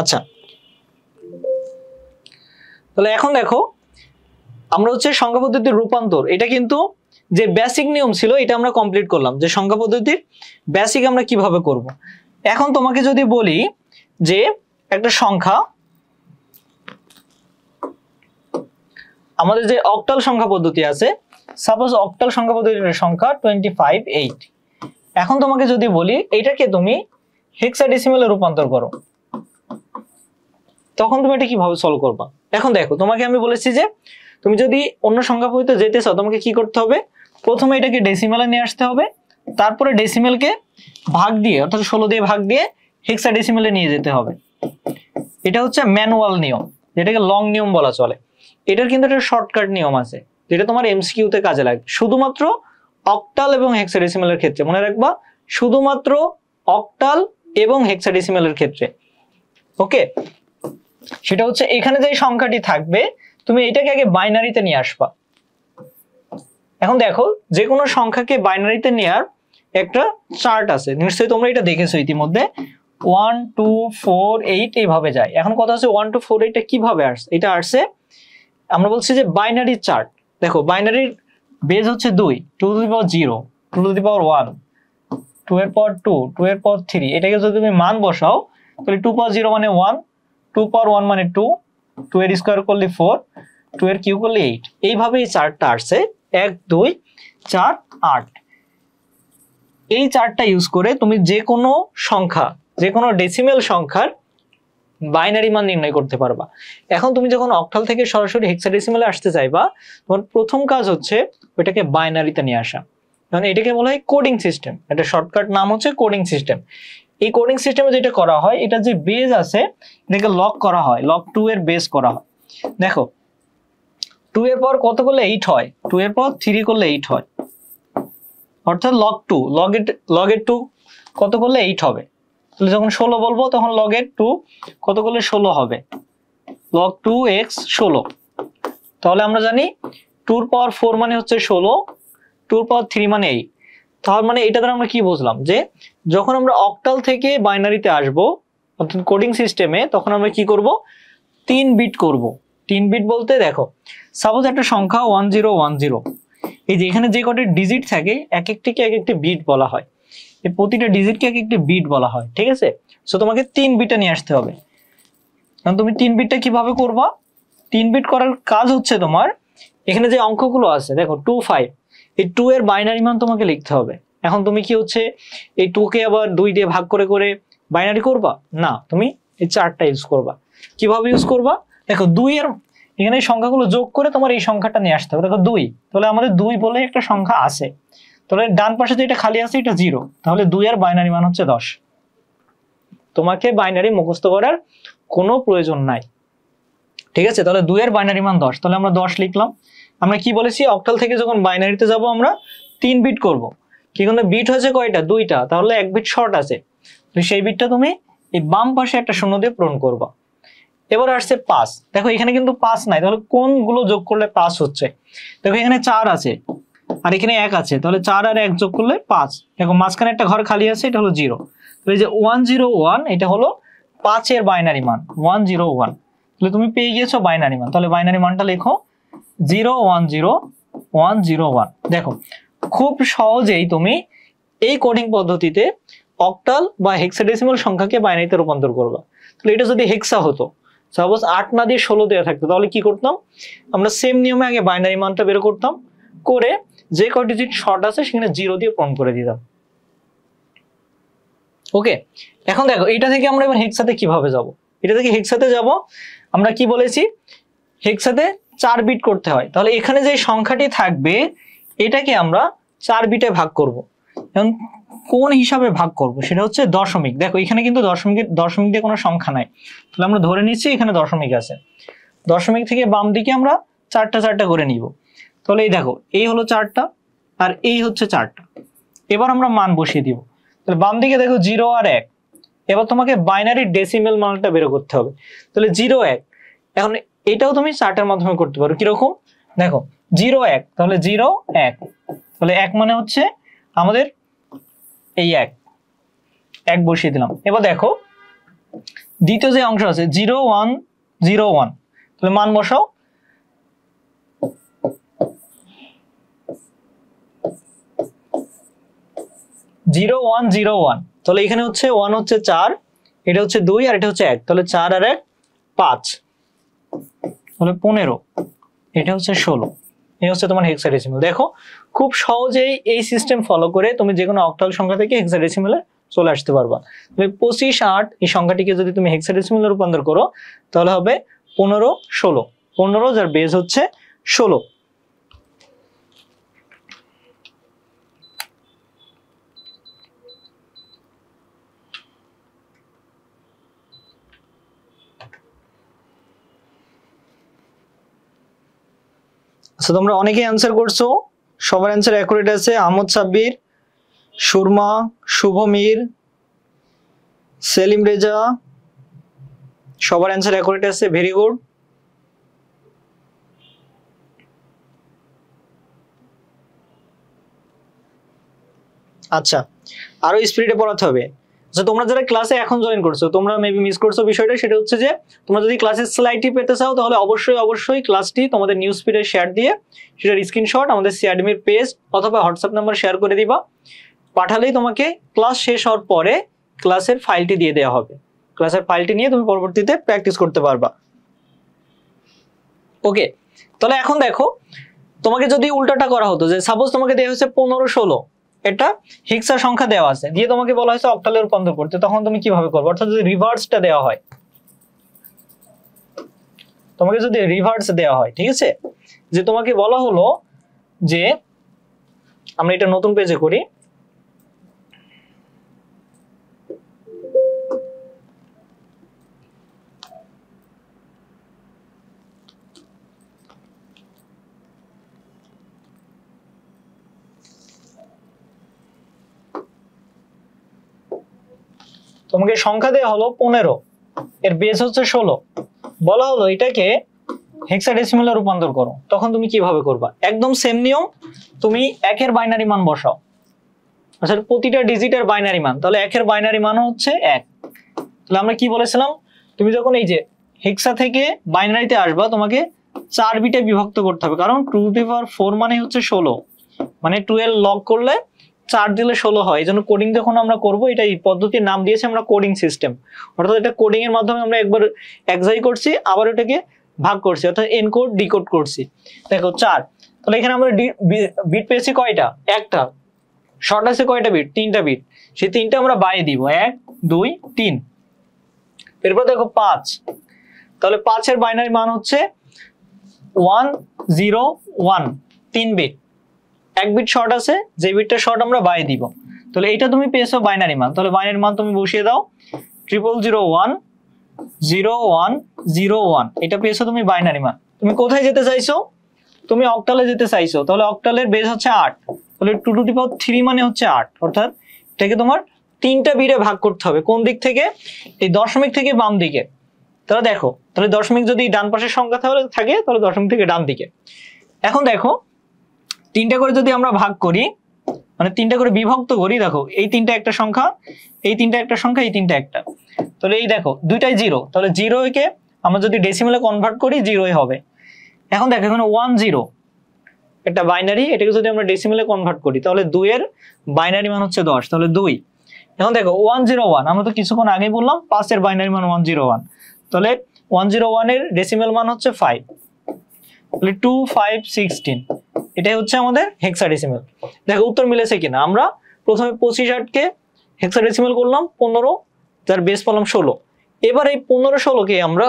আচ্ছা, তাহলে এখন দেখো আমরা হচ্ছে সংখ্যা পদ্ধতির রূপান্তর, এটা কিন্তু যে বেসিক নিয়ম ছিল এটা আমরা কমপ্লিট করলাম, যে সংখ্যা পদ্ধতির বেসিক আমরা কিভাবে করব। এখন তোমাকে যদি বলি যে একটা সংখ্যা, আমাদের যে অক্টাল সংখ্যা পদ্ধতি আছে, সাপোজ অক্টাল সংখ্যা পদ্ধতির সংখ্যা 25/8, এখন তোমাকে যদি বলি এটাকে তুমি হেক্সাডেসিমেলে রূপান্তর করো, তখন তুমি এটা কিভাবে সলভ করবা। এখন দেখো তোমাকে আমি বলেছি যে তুমি যদি অন্য সংখ্যা পদ্ধতিতে যেতে চাও তোমাকে কি করতে হবে, প্রথমে এটাকে ডেসিমেলে নিয়ে আসতে হবে, তারপরে ডেসিমেলকে ভাগ দিয়ে অর্থাৎ 16 দিয়ে ভাগ দিয়ে হেক্সাডেসিমেলে নিয়ে যেতে হবে। এটা হচ্ছে ম্যানুয়াল নিয়ম, যেটাকে লং নিয়ম বলা চলে। এটার কিন্তু একটা শর্টকাট নিয়ম আছে যেটা তোমার এমসিকিউতে কাজে লাগে, শুধুমাত্র অক্টাল এবং হেক্সাডেসিমেলের ক্ষেত্রে। মনে রাখবা, শুধুমাত্র অক্টাল এবং হেক্সাডেসিমেলের ক্ষেত্রে। ওকে, সেটা হচ্ছে এখানে যে সংখ্যাটি থাকবে তুমি এটাকে আগে বাইনারিতে নিয়ে আসবা। এখন দেখো যে কোনো সংখ্যাকে বাইনারিতে নেওয়ার একটা চার্ট আছে, নিশ্চয়ই তোমরা এটা দেখেছো ইতিমধ্যে, 1 2 4 8 এইভাবে যায়। এখন কথা হচ্ছে 1 2 4 8 কিভাবে আসছে, এটা আসছে আমরা বলছি যে বাইনারি চার্ট। দেখো বাইনারির বেজ হচ্ছে 2, 2 to the power 0, 2 to the পাওয়ার 1, 2 এর পাওয়ার 2, 2 এর পাওয়ার 3, এটাকে যদি তুমি মান বসাও তাহলে 2 পাওয়ার 0 মানে 1, 2 পাওয়ার 1 মানে 2, 2 এর স্কয়ার করলে 4, 2 এর কিউব করলে 8। এইভাবে এই চার্টটা আসছে 1 2 4 8। এই চার্টটা ইউজ করে তুমি যে কোনো সংখ্যা, যে কোনো ডেসিমেল সংখ্যার বাইনারি মান নির্ণয় করতে পারবা। এখন তুমি যখন অক্টাল থেকে সরাসরি হেক্সাডেসিমেলে আসতে চাইবা, তোমার প্রথম কাজ হচ্ছে ওইটাকে বাইনারিতে নিয়ে আসা। মানে এটাকে বলা হয় কোডিং সিস্টেম, এটা শর্টকাট নাম হচ্ছে কোডিং সিস্টেম। এই কোডিং সিস্টেমে যেটা করা হয়, এটা যে বেজ আছে এটাকে লক করা হয়, লক 2 এর বেস করা হয়। দেখো 2 এর পাওয়ার কত করলে 8 হয়, 2 এর পাওয়ার 3 করলে 8 হয়, অর্থাৎ লগ 2, লগের 2 কত করলে 8 হবে। তাহলে যখন 16 বলবো তখন লগের 2 কত করলে 16 হবে, log 2x 16। তাহলে আমরা জানি 2 এর পাওয়ার 4 মানে হচ্ছে 16, 2 এর পাওয়ার 3 মানে 8। তার মানে এটা দ্বারা আমরা কি বুঝলাম, যে যখন আমরা অক্টাল থেকে বাইনারিতে আসব অর্থাৎ কোডিং সিস্টেমে, তখন আমরা কি করব, 3 বিট করব। 3 বিট বলতে দেখো সাপোজ একটা সংখ্যা 1010, এই যে এখানে যে কটা ডিজিট থাকে এক একটিকে এক একটি বিট বলা হয়, এই প্রতিটা ডিজিটকে এক একটি বিট বলা হয়, ঠিক আছে। সো তোমাকে 3 বিটটা নিয়ে আসতে হবে। কারণ তুমি 3 বিটটা কিভাবে করবা, 3 বিট করার কাজ হচ্ছে তোমার এখানে যে অঙ্কগুলো আছে দেখো 2 5, এই 2 এর বাইনারি মান তোমাকে লিখতে হবে। এখন তুমি কি হচ্ছে এই 2 কে আবার 2 দিয়ে ভাগ করে করে বাইনারি করবা না, তুমি এই চার্টটা ইউজ করবা। কিভাবে ইউজ করবা, দেখো 2 এর এখানে এই সংখ্যাগুলো যোগ করে তোমার এই সংখ্যাটা নিয়ে আসতে হবে। দেখো 2, তাহলে আমাদের 2 বলে একটা সংখ্যা আছে, তাহলে ডান পাশে যেটা খালি আছে এটা 0, তাহলে 2 এর বাইনারি মান হচ্ছে 10। তোমাকে বাইনারি মুখস্থ করার কোনো প্রয়োজন নাই, ঠিক আছে? তাহলে 2 এর বাইনারি মান 10, তাহলে আমরা 10 লিখলাম। আমরা কি বলেছি, অক্টাল থেকে যখন বাইনারিতে যাব আমরা 3 বিট করব, কিন্তু বিট হয়েছে কয়টা, 2টা, তাহলে 1 বিট শর্ট আছে, তো সেই বিটটা তুমি এই বাম পাশে একটা শূন্য দিয়ে পূরণ করবা। এবার আসছে 5, দেখো এখানে কিন্তু 5 নাই, তাহলে কোনগুলো যোগ করলে 5 হচ্ছে? দেখো এখানে 4 আছে আর এখানে 1 আছে, তাহলে 4 আর 1 যোগ করলে 5। দেখো মাঝখানে একটা ঘর খালি আছে, এটা হলো 0, তাহলে এই যে 101 এটা হলো 5 এর বাইনারি মান 101, তাহলে তুমি পেয়ে গিয়েছো বাইনারি মান। তাহলে বাইনারি মানটা লেখো 010101। দেখো খুব সহজেই তুমি এই কোডিং পদ্ধতিতে অক্টাল বা হেক্সাডেসিমাল সংখ্যাকে বাইনারিতে রূপান্তর করবা। তাহলে এটা যদি হেক্সা হতো, সাপোজ 8 না দিয়ে 16 দেওয়া থাকতো, তাহলে কি করতাম আমরা, সেম নিয়মে আগে বাইনারি মানটা বের করতাম, করে যে কয় ডিজিট শর্ট আছে সেখানে 0 দিয়ে পূরণ করে দিতাম। ওকে, এখন দেখো এটা থেকে আমরা এবার হেক্সাতে কিভাবে যাব। এটা থেকে হেক্সাতে যাব, আমরা কি বলেছি, হেক্সাতে 4 বিট করতে হয়, তাহলে এখানে যে সংখ্যাটি থাকবে এটাকে আমরা 4 বিটে ভাগ করব। এখন কোন হিসাবে ভাগ করব সেটা হচ্ছে দশমিক। দেখো এখানে কিন্তু দশমিক দিয়ে কোনো সংখ্যা নাই, তাহলে আমরা ধরে নিচ্ছি এখানে দশমিক আছে। দশমিক থেকে বাম দিকে আমরা 4টা করে নিব। তাহলে এই দেখো এই হলো 4টা আর এই হচ্ছে 4টা। এবার আমরা মান বসিয়ে দিব। তাহলে বাম দিকে দেখো 0 আর 1। এবার তোমাকে বাইনারি ডেসিমেল মানটা বের করতে হবে। তাহলে 0 1, এখন এটাও তুমি 4টার মাধ্যমে করতে পারো। কিরকম দেখো 0 1, তাহলে 0 1, তাহলে 1 মানে হচ্ছে আমাদের এই 1 বসিয়ে দিলাম। এবার দেখো দ্বিতীয় যে অংশ আছে 0 1 0 1, তাহলে মান বসাও। জিরো ওয়ান জিরো ওয়ান, তাহলে এখানে হচ্ছে 1 হচ্ছে 4, এটা হচ্ছে 2 আর এটা হচ্ছে 1, তাহলে 4 আর 1 5, তাহলে 15, এটা হচ্ছে 16। এই হচ্ছে তোমার হেক্সাডেসিমাল। দেখো খুব সহজেই এই সিস্টেম ফলো করে তুমি যে কোনো অক্টাল সংখ্যা থেকে হেক্সাডেসিমালে চলে আসতে পারবা। তুমি 25 8 এই সংখ্যাটিকে যদি তুমি হেক্সাডেসিমালে রূপান্তর করো তাহলে হবে 15 16, 15 যার বেস হচ্ছে 16। আচ্ছা তোমরা অনেকেই অ্যান্সার করছো, সবার অ্যান্সার অ্যাকুরেট আছে। আহমদ সাব্বির, সুরমা, শুভমীর, সেলিম রেজা, সবার অ্যান্সার অ্যাকুরেট আছে, ভেরি গুড। আচ্ছা আরো স্পিডে পড়াতে হবে। আচ্ছা তোমরা যারা ক্লাসে এখন জয়েন করছো তোমরা মেবি মিস করছো বিষয়টা, সেটা হচ্ছে যে তোমরা যদি ক্লাসের স্লাইডটি পেতে চাও তাহলে অবশ্যই ক্লাসটি তোমাদের নিউজ ফিডে শেয়ার দিয়ে সেটার স্ক্রিনশট আমাদের সিআরডিমির পেজ অথবা হোয়াটসঅ্যাপ নাম্বার শেয়ার করে দিবা। পাঠালেই তোমাকে ক্লাস শেষ হওয়ার পরে ক্লাসের ফাইলটি দিয়ে দেওয়া হবে। ক্লাসের ফাইলটি নিয়ে তুমি পরবর্তীতে প্র্যাকটিস করতে পারবা। ওকে, তাহলে এখন দেখো তোমাকে যদি উল্টাটা করা হতো, যে সাপোজ তোমাকে দেওয়া হয়েছে 15 16, এটা হেক্সা সংখ্যা দেওয়া আছে, দিয়ে তোমাকে বলা হয়েছে অক্টালে রূপান্তর করতে, তখন তুমি কিভাবে করবে? অর্থাৎ যদি রিভার্সটা দেওয়া হয়, তোমাকে যদি রিভার্স দেওয়া হয়, ঠিক আছে, যে তোমাকে বলা হলো যে আমরা এটা নতুন পেজে করি, তোমাকে সংখ্যা দেওয়া হলো 15, এর বেস হচ্ছে 16, বলা হলো এটাকে হেক্সাডেসিমালে রূপান্তর করো, তখন তুমি কিভাবে করবা? একদম সেম নিয়ম, তুমি 1 এর বাইনারি মান বসাও, আচ্ছা প্রতিটা ডিজিটের বাইনারি মান, তাহলে 1 এর বাইনারি মান হচ্ছে 1। তাহলে আমরা কি বলেছিলাম, তুমি যখন এই যে হেক্সা থেকে বাইনারিতে আসবা তোমাকে 4 বিটে বিভক্ত করতে হবে, কারণ 2 টু দি পাওয়ার 4 মানে হচ্ছে 16, মানে 12 লগ করলে 4 দিলে 16 হয়। এই জন্য কোডিং যখন আমরা করবো, এটা এই পদ্ধতির নাম দিয়েছে আমরা কোডিং সিস্টেম, অর্থাৎ এটা কোডিং এর মাধ্যমে আমরা একবার এক্সাই করছি, আবার এটাকে ভাগ করছি, অর্থাৎ এনকোড ডিকোড করছি। দেখো 4, তাহলে এখানে আমরা বিট পেয়েছি কয়টা? একটা। শর্ট আছে কয়টা বিট? 3টা বিট, সেই 3টা আমরা বাইরে দিব, 1 2 3। এরপর দেখো 5, তাহলে 5 এর বাইনারি মান হচ্ছে 101 3 বিট, এক বিট শর্ট আছে, যে বিটটা শর্ট আমরা বাই দিব। তাহলে এটা তুমি পেয়েছো বাইনারি মান, তাহলে বাইনারি মান তুমি বসিয়ে দাও 00010101, এটা পেয়েছো তুমি বাইনারি মান। তুমি কোথায় যেতে চাইছো? তুমি অক্টালে যেতে চাইছো, তাহলে অক্টালের বেস হচ্ছে 8, তাহলে 2 টু দি পাওয়ার 3 মানে হচ্ছে 8, অর্থাৎ এটাকে তোমার 3টা বিটে ভাগ করতে হবে। কোন দিক থেকে? এই দশমিক থেকে বাম দিকে। তাহলে দেখো, তাহলে দশমিক যদি ডান পাশের সংখ্যা থাকে তাহলে দশমিক থেকে ডান দিকে। এখন দেখো 3টা করে যদি আমরা ভাগ করি, মানে 3টা করে বিভক্ত করি, দেখো এই 3টা একটা সংখ্যা, এই 3টা একটা সংখ্যা, এই 3টা একটা, তাহলে এই দেখো দুইটাই 0, তাহলে 0 কে আমরা যদি ডেসিমেলে কনভার্ট করি 0ই হবে। এখন দেখো এখানে 10 একটা বাইনারি, এটাকে যদি আমরা ডেসিমেলে কনভার্ট করি তাহলে 2 এর বাইনারি মান হচ্ছে 10, তাহলে 2। এখন দেখো 101, আমরা তো কিছুক্ষণ আগে বললাম 5 এর বাইনারি মান 101, তাহলে 101 এর ডেসিমেল মান হচ্ছে 5, তাহলে 2516, এটাই হচ্ছে আমাদের হেক্সাডেসিমেল। দেখো উত্তর মিলেছে কিনা। আমরা প্রথমে 25 কে হেক্সাডেসিমেল করলাম 15, যার বেস পেলাম 16, এবার এই 15 কে আমরা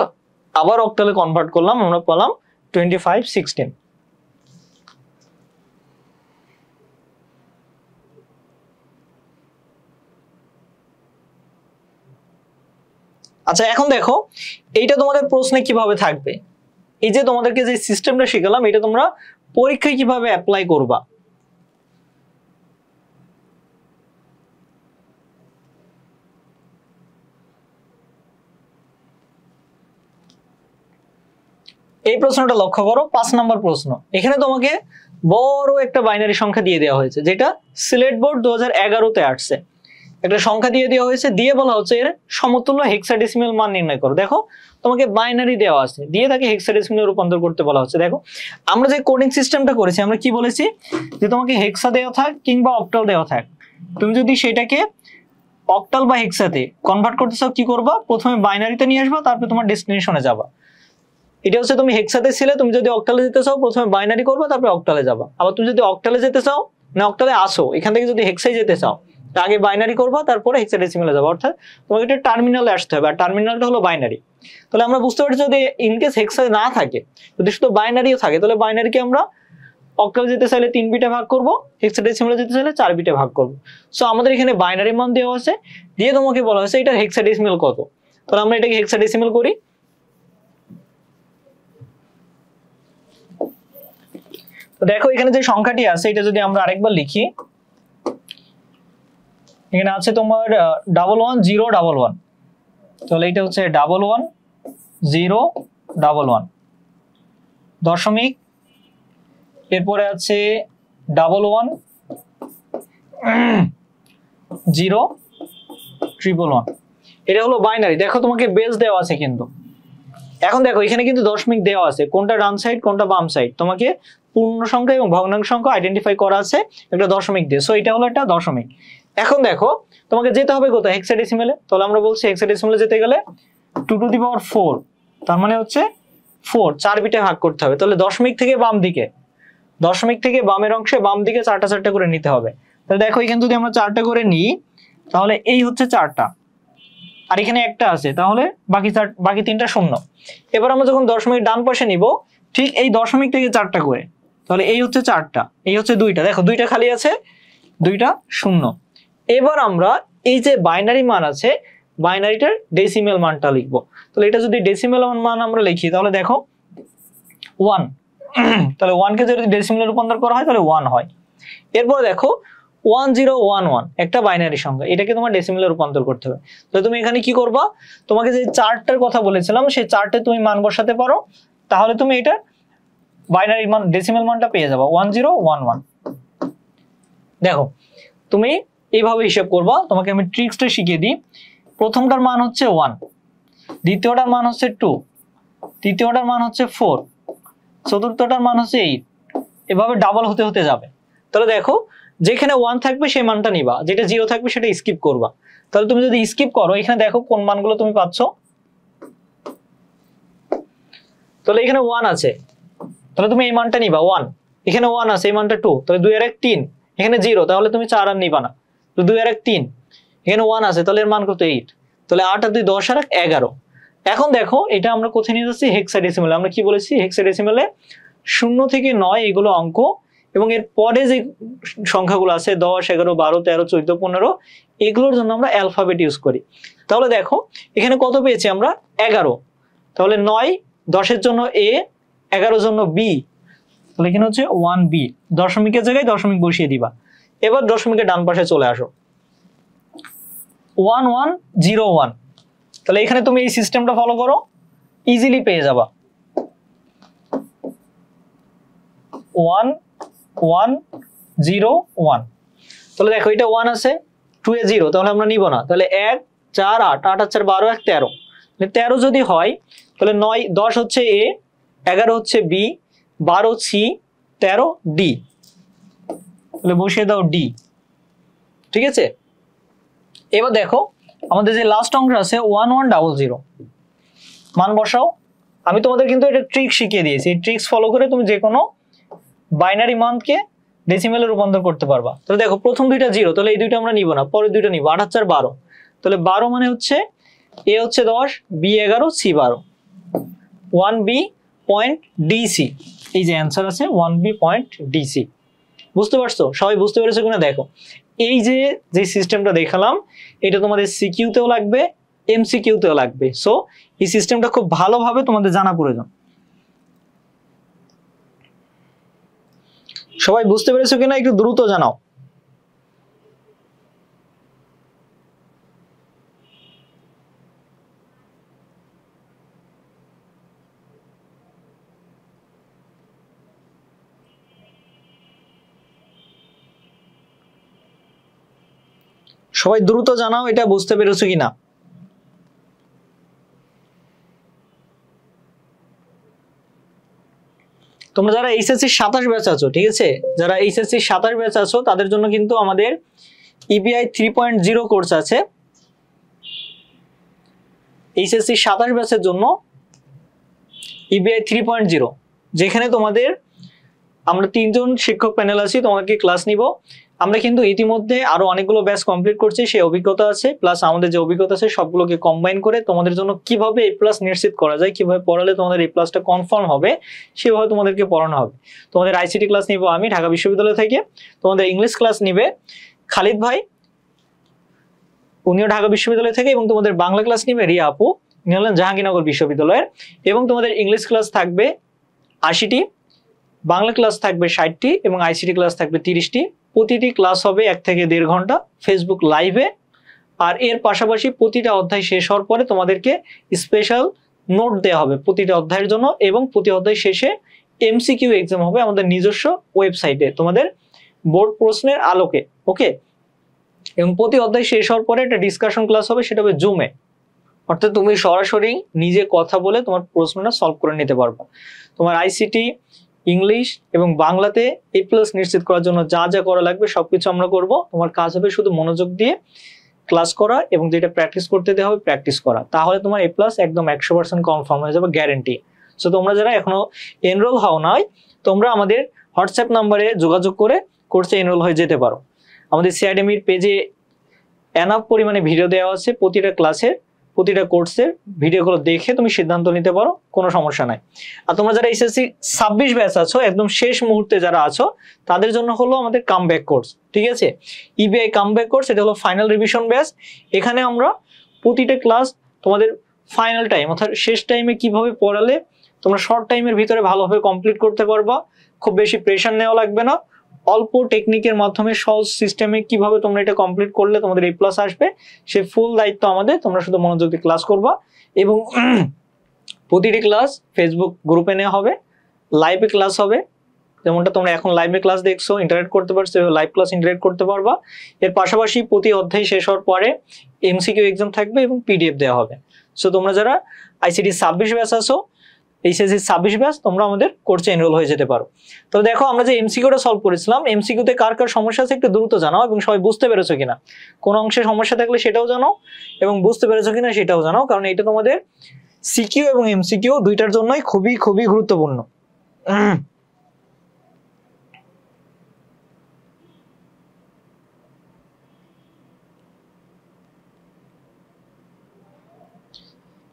আবার অক্টালে কনভার্ট করলাম, আমরা পেলাম 2516। আচ্ছা এখন দেখো এইটা তোমাদের প্রশ্নে কিভাবে থাকবে, এই যে তোমাদেরকে যে সিস্টেমটা শিখালাম এটা তোমরা পরীক্ষায় কিভাবে অ্যাপ্লাই করবা। এই প্রশ্নটা লক্ষ্য করো, 5 নম্বর প্রশ্ন। এখানে তোমাকে বড় একটা বাইনারি সংখ্যা দিয়ে দেওয়া হয়েছে, যেটা সিলেট বোর্ড 2011-তে আসছে। একটা সংখ্যা দিয়ে দেওয়া হয়েছে, দিয়ে বলা হচ্ছে এর সমতুল্য হেক্সাডেসিমেল মান নির্ণয় করো। দেখো তোমাকে বাইনারি দেওয়া আছে, দিয়ে তাকে হেক্সাডেসিমেলে রূপান্তর করতে বলা হচ্ছে। দেখো আমরা যে কোডিং সিস্টেমটা করেছি, আমরা কি বলেছি যে তোমাকে হেক্সা দেওয়া থাক কিংবা অক্টাল দেওয়া থাক, তুমি যদি সেটাকে অক্টাল বা হেক্সাতে কনভার্ট করতে চাও কি করবা? প্রথমে বাইনারিতে নিয়ে আসবা, তারপর তোমার ডেস্টিনেশনে যাবা। এটা হচ্ছে তুমি হেক্সাতে ছিলে, তুমি যদি অক্টালে যেতে চাও প্রথমে বাইনারি করবা, তারপরে অক্টালে যাবা। আবার তুমি যদি অক্টালে যেতে চাও, না অক্টালে আসো, এখান থেকে যদি হেক্সায় যেতে চাও আগে বাইনারি করবা, তারপরে হেক্সাডেসিমেলে যাবা। অর্থাৎ তোমাকে একটা টার্মিনালে আসতে হবে, আর টার্মিনালটা হলো বাইনারি। তাহলে আমরা বুঝতে পারছি যদি ইনকেস হেক্সা না থাকে, যদি শুধু বাইনারিও থাকে, তাহলে বাইনারিকে আমরা অক্টালে যেতে চাইলে 3 বিটে ভাগ করব, হেক্সাডেসিমেলে যেতে চাইলে 4 বিটে ভাগ করব। সো আমাদের এখানে বাইনারি মান দেওয়া আছে, দিয়ে তোমাকে বলা হয়েছে এটা হেক্সাডেসিমেল কত। তাহলে আমরা এটাকে হেক্সাডেসিমেল করি। তো দেখো এখানে যে সংখ্যাটি আছে এটা যদি আমরা আরেকবার লিখি, এখানে আছে তোমার 11011, তাহলে এটা হচ্ছে 11011 দশমিক, এরপরে আছে 11011, এটা হলো বাইনারি। দেখো তোমাকে বেস দেওয়া আছে কিন্তু। এখন দেখো এখানে কিন্তু দশমিক দেওয়া আছে, কোনটা ডান সাইড কোনটা বাম সাইড, তোমাকে পূর্ণ সংখ্যা এবং ভগ্নাংশ সংখ্যা আইডেন্টিফাই করা আছে একটা দশমিক দিয়ে। সো এটা হলো একটা দশমিক। এখন দেখো তোমাকে যেতে হবে কোথায়? হেক্সাডেসিমেলে। তাহলে আমরা বলছি হেক্সাডেসিমেলে যেতে গেলে 2 টু দি পাওয়ার 4, তার মানে হচ্ছে 4, 4 বিটে ভাগ করতে হবে। তাহলে দশমিক থেকে বাম দিকে, দশমিক থেকে বামের অংশে বাম দিকে 4টা 4টা করে নিতে হবে। তাহলে দেখো এখানে যদি আমরা 4টা করে নিই, তাহলে এই হচ্ছে 4টা, আর এখানে একটা আছে, তাহলে বাকি 3টা শূন্য। এবার আমরা যখন দশমিক ডান পাশে নিব, ঠিক এই দশমিক থেকে 4টা করে, তাহলে এই হচ্ছে 4টা, এই হচ্ছে 2টা, দেখো 2টা খালি আছে, 2টা শূন্য। এবার আমরা এই যে বাইনারি মান আছে, বাইনারিটার ডেসিমেল মানটা লিখবো। তাহলে এটা যদি ডেসিমেল মান আমরা লিখি, তাহলে দেখো 1, তাহলে 1 কে যদি ডেসিমেলে রূপান্তর করা হয় তাহলে 1 হয়। এরপর দেখো 1011 একটা বাইনারি সংখ্যা, এটাকে তোমার ডেসিমেলে রূপান্তর করতে হবে। তো তুমি এখানে কি করবা? তোমাকে যে চার্টটার কথা বলেছিলাম সেই চার্টে তুমি মান বসাতে পারো, তাহলে তুমি এটা বাইনারি মান ডেসিমেল মানটা পেয়ে যাবে 1011। দেখো তুমি এইভাবে হিসাব করবা, তোমাকে আমি ট্রিক্সটা শিখিয়ে দিই। প্রথমটার মান হচ্ছে 1, দ্বিতীয়টার মান হচ্ছে 2, তৃতীয়টার মান হচ্ছে 4, চতুর্থটার মান হচ্ছে 8, এভাবে ডাবল হতে হতে যাবে। তাহলে দেখো যেখানে 1 থাকবে সেই মানটা নিবা, যেটা 0 থাকবে সেটা স্কিপ করবা। তাহলে তুমি যদি স্কিপ করো, এখানে দেখো কোন মানগুলো তুমি পাচ্ছ। তাহলে এখানে 1 আছে, তাহলে তুমি এই মানটা নিবা 1, এখানে 1 আছে, এই মানটা 2, তাহলে 2 আর 1 3, এখানে 0, তাহলে তুমি 4 আর নিবা না, তো 2 আর 1 3, এখানে 1 আছে, তাহলে এর মান কত? 8, তাহলে 8 আর 2 10 আর 1 11, এখন দেখো এটা আমরা কোথায় নিয়ে যাচ্ছি, হেক্সাডেসিমালে। আমরা কি বলেছি, হেক্সাডেসিমালে 0 থেকে 9 এগুলো অঙ্ক, এবং এর পরে যে সংখ্যাগুলো আছে 10, 11, 12, 13, 14, 15 এগুলোর জন্য আমরা অ্যালফাবেট ইউজ করি। তাহলে দেখো এখানে কত পেয়েছি আমরা, 11। তাহলে 9 10-এর জন্য এ, 11-এর জন্য বি, তাহলে এখানে হচ্ছে 1B। দশমিকের জায়গায় দশমিক বসিয়ে দিবা। এবার দশমিকের ডান পাশে চলে আসো, 1101। তাহলে এখানে তুমি এই সিস্টেমটা ফলো করো, ইজিলি পেয়ে যাবা 1101। তাহলে দেখো এটা 1 আছে, 2 এ 0, তাহলে আমরা নিব না। তাহলে 1 4 8 8 আর 4 12, 1 13। 13 যদি হয় তাহলে 9 10 হচ্ছে এ, 11 হচ্ছে বি, 12 সি, 13 ডি। তাহলে বসিয়ে দাও ডি। ঠিক আছে, এবার দেখো আমাদের যে লাস্ট অংশ আছে 1100, মান বসাও। আমি তোমাদের কিন্তু এটা ট্রিক শিখিয়ে দিয়েছি, এই ট্রিক্স ফলো করে তুমি যে কোনো বাইনারি মানকে ডেসিমেলে রূপান্তর করতে পারবা। তাহলে দেখো প্রথম দুইটা 0, তাহলে এই দুইটা আমরা নিব না, পরের দুইটা নিব। 8 আর 4 12, তাহলে 12 মানে হচ্ছে এ হচ্ছে 10, B 11, C 12, 1B point DC. এই যে অ্যান্সার আছে 1B পয়েন্ট ডিসি। বুঝতে পারছো? সবাই বুঝতে পেরেছো কিনা দেখো। এই যে যে সিস্টেমটা দেখালাম এটা তোমাদের সিকিউতেও লাগবে, এমসিকিউতেও লাগবে। সো এই সিস্টেমটা খুব ভালোভাবে তোমাদের জানা প্রয়োজন। সবাই বুঝতে পেরেছো কিনা একটু দ্রুত জানাও। সবাই দ্রুত জানাও এটা বুঝতে পেরেছো কিনা। তোমরা যারা এইচএসসি 27 ব্যাচ আছো, ঠিক আছে, যারা এইচএসসি 27 ব্যাচ আছো তাদের জন্য কিন্তু আমাদের ইবিআই 3.0 কোর্স আছে। এইচএসসি 27 ব্যাচের জন্য ইবিআই 3.0, যেখানে তোমাদের আমরা 3 জন শিক্ষক প্যানেল আছি, তোমাদেরকে ক্লাস নিব। আমরা কিন্তু ইতিমধ্যে আরো অনেকগুলো ব্যাচ কমপ্লিট করছি, সেই অভিজ্ঞতা আছে, প্লাস আমাদের যে অভিজ্ঞতা আছে সবগুলোকে কম্বাইন করে তোমাদের জন্য কিভাবে এ প্লাস নিশ্চিত করা যায়, কিভাবে পড়ালে তোমাদের এ প্লাসটা কনফার্ম হবে সেভাবে তোমাদেরকে পড়ানো হবে। তোমাদের আইসিটি ক্লাস নিব আমি ঢাকা বিশ্ববিদ্যালয় থেকে, তোমাদের ইংলিশ ক্লাস নিবে খালিদ ভাই, উনিও ঢাকা বিশ্ববিদ্যালয় থেকে, এবং তোমাদের বাংলা ক্লাস নিবে রিয়া আপু, ইনি হলেন জাহাঙ্গীরনগর বিশ্ববিদ্যালয়ের। এবং তোমাদের ইংলিশ ক্লাস থাকবে 80টি, বাংলা ক্লাস থাকবে 60টি, এবং আইসিটি ক্লাস থাকবে 30টি। প্রতিটি ক্লাস হবে 1 থেকে 1.5 ঘন্টা ফেসবুক লাইভে। আর এর পাশাপাশি প্রতিটা অধ্যায় শেষ হওয়ার পরে তোমাদেরকে স্পেশাল নোট দেওয়া হবে প্রতিটা অধ্যায়ের জন্য, এবং প্রতি অধ্যায় শেষে এমসিকিউ এক্সাম হবে আমাদের নিজস্ব ওয়েবসাইটে তোমাদের বোর্ড প্রশ্নের আলোকে। ওকে, এবং প্রতি অধ্যায় শেষ হওয়ার পরে একটা ডিসকাশন ক্লাস হবে, সেটা হবে জুমে, অর্থাৎ তুমি সরাসরি নিজে কথা বলে তোমার প্রশ্নটা সলভ করে নিতে পারবা। তোমার আইসিটি, ইংলিশ এবং বাংলাতে এ প্লাস নিশ্চিত করার জন্য যা যা করা লাগবে সবকিছু আমরা করব। তোমার কাজ হবে শুধু মনোযোগ দিয়ে ক্লাস করা, এবং যেটা প্র্যাকটিস করতে দেওয়া হবে প্র্যাকটিস করা, তাহলে তোমার এ প্লাস একদম 100% কনফার্ম হয়ে যাবে, গ্যারেন্টি। সো তোমরা যারা এখনো এনরোল হও নাই, তোমরা আমাদের হোয়াটসঅ্যাপ নাম্বারে যোগাযোগ করে কোর্সে এনরোল হয়ে যেতে পারো। আমাদের সিআইডেমির পেজে এনাফ পরিমাণে ভিডিও দেওয়া আছে, প্রতিটা ক্লাসের প্রতিটা কোর্সের ভিডিওগুলো দেখে তুমি সিদ্ধান্ত নিতে পারো, কোনো সমস্যা নাই। আর তোমরা যারা এসএসসি 26 ব্যাচ আছো, একদম শেষ মুহূর্তে যারা আছো, তাদের জন্য হলো আমাদের কামব্যাক কোর্স। ঠিক আছে, ইবিআই কামব্যাক কোর্স, এটা হলো ফাইনাল রিভিশন ব্যাচ। এখানে আমরা প্রতিটা ক্লাস তোমাদের ফাইনাল টাইম অর্থাৎ শেষ টাইমে কিভাবে পড়ালে তোমরা শর্ট টাইমের ভিতরে ভালোভাবে কমপ্লিট করতে পারবা, খুব বেশি প্রেশার নেওয়া লাগবে না, অল্প টেকনিকের মাধ্যমে সহজ সিস্টেমে কিভাবে তোমরা এটা কমপ্লিট করলে তোমাদের এ প্লাস আসবে, সে ফুল দায়িত্ব আমাদের। তোমরা শুধু মনোযোগ দিয়ে ক্লাস করবা, এবং প্রতিটি ক্লাস ফেসবুক গ্রুপে নেওয়া হবে, লাইভে ক্লাস হবে, যেমনটা তোমরা এখন লাইভে ক্লাস দেখছো, ইন্টারেক্ট করতে পারছো, লাইভ ক্লাস ইন্টারেক্ট করতে পারবা। এর পাশাপাশি প্রতি অধ্যায় শেষ হওয়ার পরে এমসিকিউ এক্সাম থাকবে এবং পিডিএফ দেওয়া হবে। সো তোমরা যারা আইসিটি 26 ব্যাচ আছো, এইচএসসি 26 ব্যাচ, তোমরা আমাদের কোর্সে এনরোল হয়ে যেতে পারো। তো দেখো আমরা যে এমসিকিউটা সলভ করেছিলাম, এমসিকিউতে কার কার সমস্যা আছে একটু দ্রুত জানাও, এবং সবাই বুঝতে পেরেছো কিনা, কোন অংশে সমস্যা থাকলে সেটাও জানাও, এবং বুঝতে পেরেছো কিনা সেটাও জানাও, কারণ এটা তোমাদের সিকিউ এবং এমসিকিউ দুইটার জন্যই খুবই খুবই গুরুত্বপূর্ণ।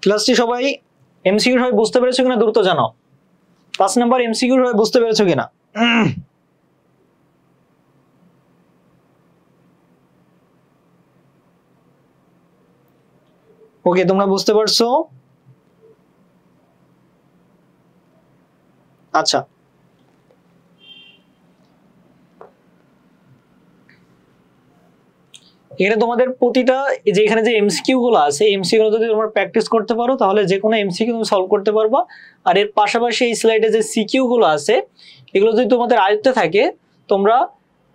ক্লাসটি সবাই এমসিকিউ সবাই বুঝতে পেরেছো কিনা দ্রুত জানাও। 5 নাম্বার এমসিকিউ সবাই বুঝতে পেরেছো কিনা? ওকে, তোমরা বুঝতে পারছো? আচ্ছা, এখানে তোমাদের প্রতিটা যে এখানে যে এমসিকিউ গুলো আছে, এমসিকিউ যদি তোমরা প্র্যাকটিস করতে পারো তাহলে যে কোনো এমসিকিউ তুমি সলভ করতে পারবা। আর এর পাশাপাশি এই স্লাইডে যে সিকিউ গুলো আছে এগুলো যদি তোমাদের আয়ত্তে থাকে, তোমরা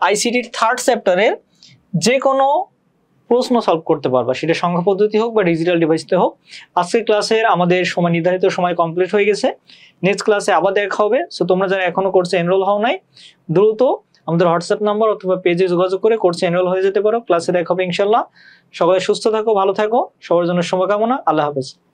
আইসিটির 3rd চ্যাপ্টারের যে কোনো প্রশ্ন সলভ করতে পারবা, সেটা সংখ্যা পদ্ধতি হোক বা ডিজিটাল ডিভাইসতে হোক। আজকের ক্লাসের আমাদের সময় নির্ধারিত সময় কমপ্লিট হয়ে গেছে। নেক্সট ক্লাসে আবার দেখা হবে। সো তোমরা যারা এখনো কোর্সে এনরোল হও নাই, দ্রুত আমাদের হোয়াটসঅ্যাপ নাম্বার অথবা পেজে যোগাযোগ করে কোর্সে এনরোল হয়ে যেতে পারো। ক্লাসে দেখা হবে ইনশাল্লাহ। সবাই সুস্থ থাকো, ভালো থাকো, সবার জন্য শুভকামনা। আল্লাহ হাফেজ।